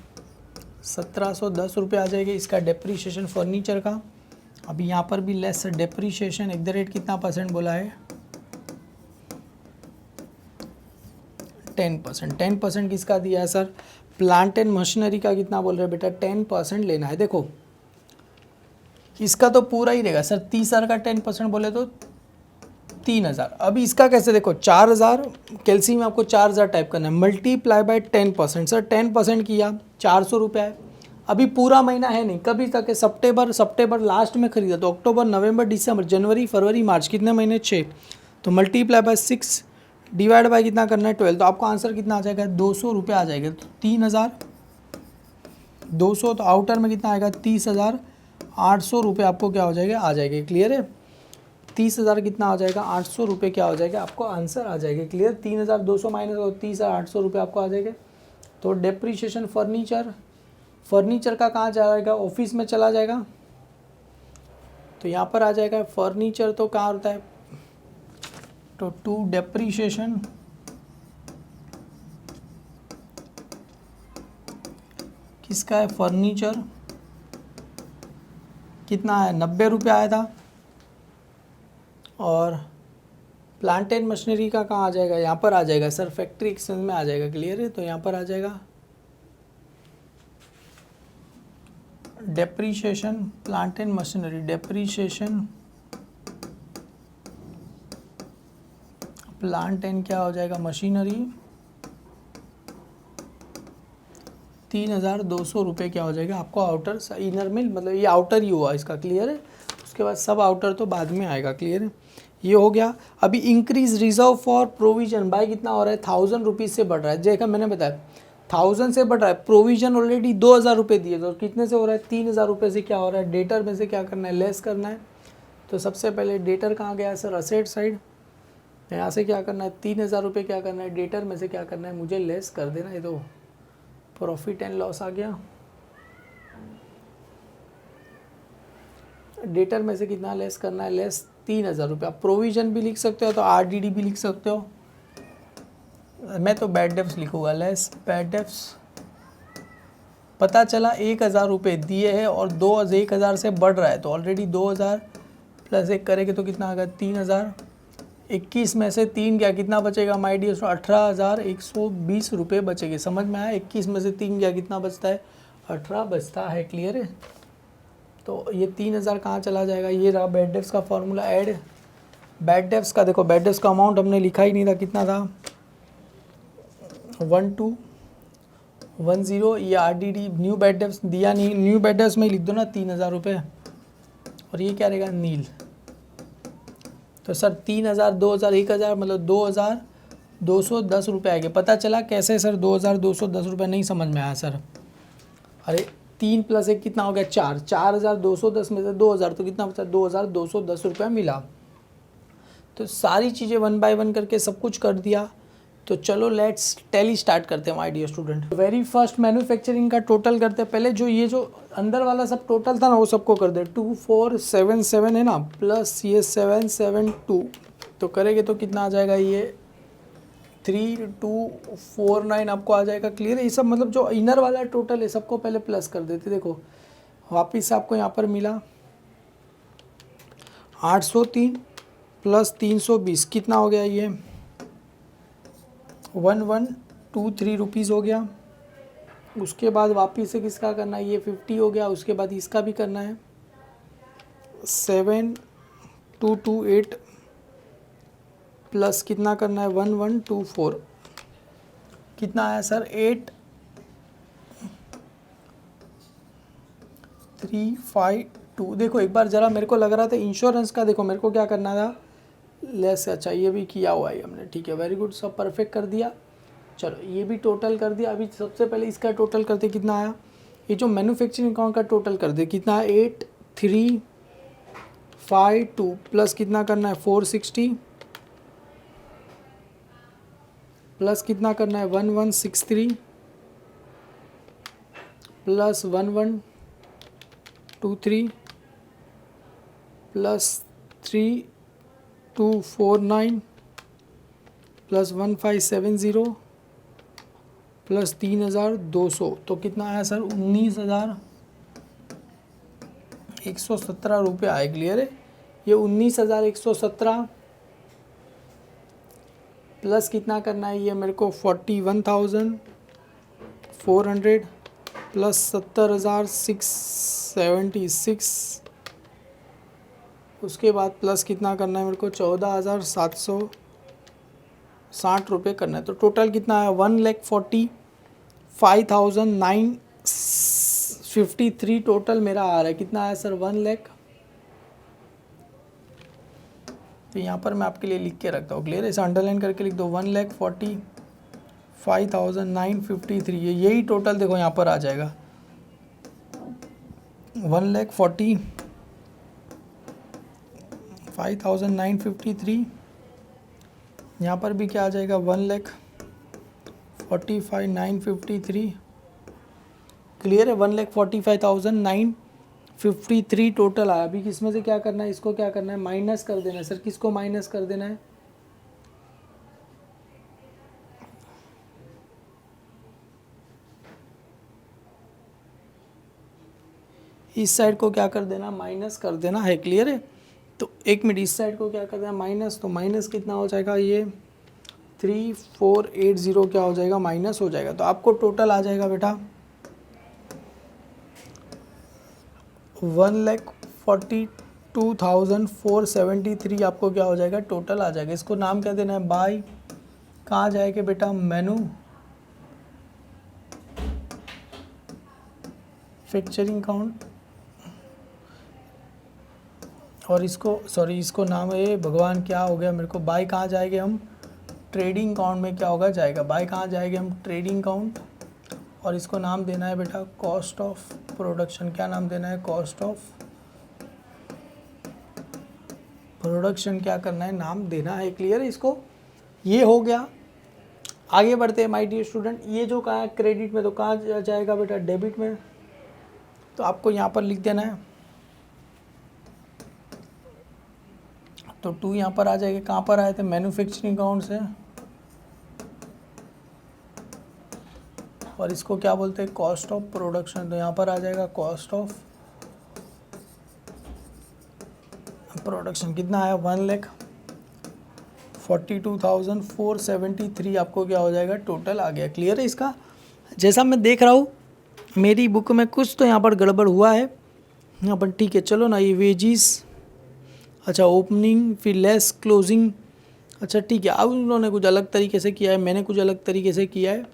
1710 रुपये आ जाएगा इसका डेप्रीशिएशन फर्नीचर का। अभी यहाँ पर भी लेस डेप्रीशिएशन @ कितना % बोला है 10%। 10% किसका दिया है सर, प्लांट एंड मशीनरी का कितना बोल रहे हैं बेटा 10% लेना है। देखो इसका तो पूरा ही रहेगा सर, 30,000 का 10% बोले तो 3,000। अभी इसका कैसे, देखो 4,000 कैलसी में आपको 4,000 टाइप करना है, मल्टीप्लाई बाय 10%। सर 10% किया 400 रुपये है। अभी पूरा महीना है नहीं, कभी तक है, सितंबर लास्ट में खरीदा, तो अक्टूबर नवंबर दिसंबर जनवरी फरवरी मार्च, कितने महीने 6, तो मल्टीप्लाई बाय 6 डिवाइड बाय कितना करना है 12, तो आपको आंसर कितना आ जाएगा 200 रुपये आ जाएगा। तो 3,200, तो आउटर में कितना आएगा 30,800 रुपये आपको क्या हो जाएगा आ जाएगा, क्लियर है। 30,000 कितना आ जाएगा 800 रुपये, क्या हो जाएगा आपको आंसर आ जाएगा, क्लियर। 3,200 माइनस 30,800 रुपये आपको आ जाएगा। तो डेप्रीशिएशन फर्नीचर का कहाँ जाएगा, ऑफिस में चला जाएगा, तो यहाँ पर आ जाएगा फर्नीचर, तो कहाँ होता है, तो टू डेप्रीशिएशन किसका है, फर्नीचर कितना है 90 रुपये आया था। और प्लांट एंड मशीनरी का कहाँ आ जाएगा, यहाँ पर आ जाएगा सर फैक्ट्री एक्सपेंस में आ जाएगा, क्लियर है। तो यहाँ पर आ जाएगा depreciation plant and machinery, depreciation plant and क्या हो जाएगा मशीनरी, 3,200 रुपये क्या हो जाएगा आपको आउटर, इनर में मतलब ये आउटर ही हुआ इसका, क्लियर है। उसके बाद सब आउटर तो बाद में आएगा, क्लियर है। ये हो गया। अभी increase reserve for provision by कितना हो रहा है 1,000 रुपीज़ से बढ़ रहा है, जैसा मैंने बताया 1,000 से बढ़ रहा है। प्रोविजन ऑलरेडी 2,000 रुपये दिए, तो कितने से हो रहा है 3,000 रुपये से क्या हो रहा है, डेटर में से क्या करना है लेस करना है। तो सबसे पहले डेटर कहाँ गया सर, असेट साइड, यहाँ से क्या करना है 3,000 रुपये क्या करना है डेटर में से क्या करना है मुझे लेस कर देना। ये तो प्रॉफिट एंड लॉस आ गया, डेटर में से कितना लेस करना है, लेस 3,000 रुपये। आप प्रोविजन भी लिख सकते हो, तो RDD भी लिख सकते हो, मैं तो बैड डेब्ट्स लिखूंगा, लेस बैड डेब्ट्स। पता चला 1,000 रुपये दिए हैं और 1,000 से बढ़ रहा है, तो ऑलरेडी 2,000 प्लस 1 करेंगे तो कितना आएगा 3,000। 21 में से 3 गया, कितना बचेगा माय डियर, 18,120 रुपये बचेंगे। समझ में आया, 21 में से 3 गया, कितना बचता है 18 बचता है, क्लियर है। तो ये 3,000 कहाँ चला जाएगा, ये रहा बैड डेब्ट्स का फॉर्मूला। ऐड बैड डेब्ट्स का, देखो बैड डेब्ट्स का अमाउंट हमने लिखा ही नहीं था, कितना था 1210। ये RDD न्यू बैड डेब्ट्स दिया नहीं, न्यू बैड डेब्ट्स में लिख दो ना 3,000 रुपये, और ये क्या रहेगा नील। तो सर 3,000 2,000 1,000 मतलब 2,210 रुपये आएंगे। पता चला कैसे सर 2,210 रुपये, नहीं समझ में आया सर। अरे 3 + 1 कितना हो गया 4, 4,210 में से 2,000 तो कितना बचा 2,210 रुपये मिला। तो सारी चीज़ें 1 बाय 1 करके सब कुछ कर दिया। तो चलो लेट्स टैली स्टार्ट करते हैं my dear student. Very first manufacturing का टोटल करते हैं। पहले जो ये जो अंदर वाला सब टोटल था ना वो सबको कर दे। 2477 है ना, प्लस ये 772, तो करेंगे तो कितना आ जाएगा, ये 3249 आपको आ जाएगा। क्लियर है? ये सब मतलब जो इनर वाला टोटल है सबको पहले प्लस कर देते। देखो वापिस आपको यहाँ पर मिला 803 प्लस 320 कितना हो गया, ये 1123 रुपीज़ हो गया। उसके बाद वापिस से किसका करना है, ये 50 हो गया। उसके बाद इसका भी करना है 7228 प्लस कितना करना है 1124, कितना आया सर 8352। देखो एक बार ज़रा मेरे को लग रहा था इंश्योरेंस का, देखो मेरे को क्या करना था लेस। अच्छा ये भी किया हुआ है हमने, ठीक है वेरी गुड, सब परफेक्ट कर दिया। चलो ये भी टोटल कर दिया। अभी सबसे पहले इसका टोटल करते कितना आया, ये जो मैन्युफैक्चरिंग अकाउंट का टोटल कर दे कितना है 8352 प्लस कितना करना है 460 प्लस कितना करना है 1163 प्लस 1123 प्लस 3249 प्लस 1570 प्लस 3200, तो कितना आया सर 19,117 रुपये आए। क्लियर है? ये 19,117 प्लस कितना करना है, ये मेरे को 41,400 प्लस 70,676, उसके बाद प्लस कितना करना है मेरे को 14,760 रुपये करना है। तो टोटल कितना है 1,45,953 टोटल मेरा आ रहा है। कितना आया सर 1 लाख। तो यहाँ पर मैं आपके लिए लिख के रखता हूँ। क्लियर है? इसे अंडरलाइन करके लिख दो 1,45,953। यही टोटल देखो यहाँ पर आ जाएगा 1,45,953। यहाँ पर भी क्या आ जाएगा 1,45,953। क्लियर है? 1,45,953 टोटल आया। अभी किसमें से क्या करना है, इसको क्या करना है माइनस कर देना है। सर किसको माइनस कर देना है, इस साइड को क्या कर देना माइनस कर देना है। क्लियर है? तो एक मिनट, इस साइड को क्या कर देना माइनस, तो माइनस कितना हो जाएगा, ये 3480 क्या हो जाएगा माइनस हो जाएगा। तो आपको टोटल आ जाएगा बेटा 1,42,473 आपको क्या हो जाएगा टोटल आ जाएगा। इसको नाम क्या देना है, बाय कहाँ जाएगा बेटा मैन्युफैक्चरिंग काउंट, और इसको सॉरी इसको नाम है भगवान क्या हो गया मेरे को, बाय कहाँ जाएंगे हम ट्रेडिंग काउंट में क्या होगा जाएगा, बाय कहाँ जाएंगे हम ट्रेडिंग काउंट, और इसको नाम देना है बेटा कॉस्ट ऑफ प्रोडक्शन। क्या नाम देना है, कॉस्ट ऑफ प्रोडक्शन क्या करना है नाम देना है। क्लियर है? इसको ये हो गया। आगे बढ़ते हैं माय डियर स्टूडेंट। ये जो कहाँ है क्रेडिट में, तो कहाँ जाएगा बेटा डेबिट में। तो आपको यहाँ पर लिख देना है, तो 2 यहाँ पर आ जाएगा। कहाँ पर आए थे मैन्युफैक्चरिंग अकाउंट से, और इसको क्या बोलते हैं कॉस्ट ऑफ प्रोडक्शन। तो यहाँ पर आ जाएगा कॉस्ट ऑफ प्रोडक्शन। कितना आया 1,42,473 आपको क्या हो जाएगा टोटल आ गया। क्लियर है? इसका जैसा मैं देख रहा हूँ मेरी बुक में कुछ तो यहाँ पर गड़बड़ हुआ है यहाँ पर। ठीक है चलो ना, ये वेजिस, अच्छा ओपनिंग फिर लेस क्लोजिंग, अच्छा ठीक है। अब उन्होंने कुछ अलग तरीके से किया है, मैंने कुछ अलग तरीके से किया है,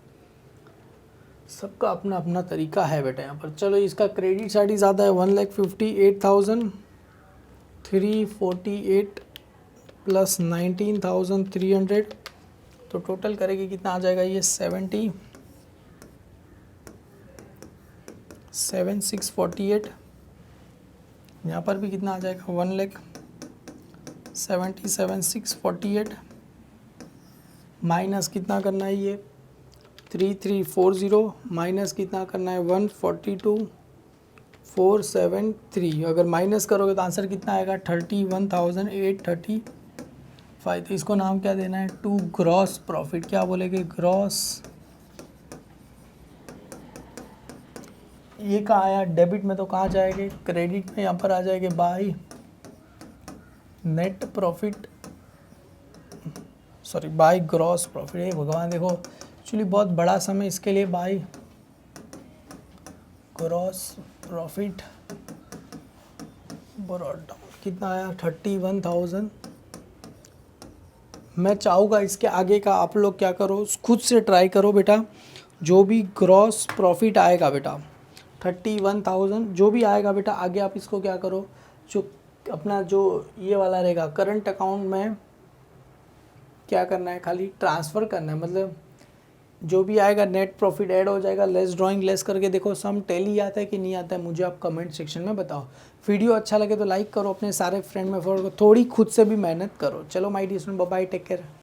सबका अपना अपना तरीका है बेटा यहाँ पर। चलो इसका क्रेडिट साइड ही ज़्यादा है 1,58,348 प्लस 19,300, तो टोटल करेगी कितना आ जाएगा ये 77,648। यहाँ पर भी कितना आ जाएगा 1,77,648 माइनस कितना करना है ये 3340 माइनस कितना करना है 142473। अगर माइनस करोगे तो आंसर कितना आएगा 31,835। तो इसको नाम क्या देना है टू ग्रॉस प्रॉफिट। क्या बोलेंगे ग्रॉस। ये कहाँ आया डेबिट में तो कहाँ जाएंगे क्रेडिट में, यहाँ पर आ जाएंगे by net profit sorry by gross profit. ये भगवान देखो एक्चुअली बहुत बड़ा समय इसके लिए by gross profit brought down कितना आया 31,000। मैं चाहूँगा इसके आगे का आप लोग क्या करो खुद से ट्राई करो बेटा। जो भी ग्रॉस प्रॉफिट आएगा बेटा 31,000 जो भी आएगा बेटा आगे आप इसको क्या करो जो अपना जो ये वाला रहेगा करंट अकाउंट में क्या करना है खाली ट्रांसफ़र करना है। मतलब जो भी आएगा नेट प्रॉफिट ऐड हो जाएगा। लेस ड्राइंग लेस करके देखो सम टैली आता है कि नहीं आता है मुझे आप कमेंट सेक्शन में बताओ। वीडियो अच्छा लगे तो लाइक करो, अपने सारे फ्रेंड में फॉरवर्ड करो, थोड़ी खुद से भी मेहनत करो। चलो my dear student bye bye take care.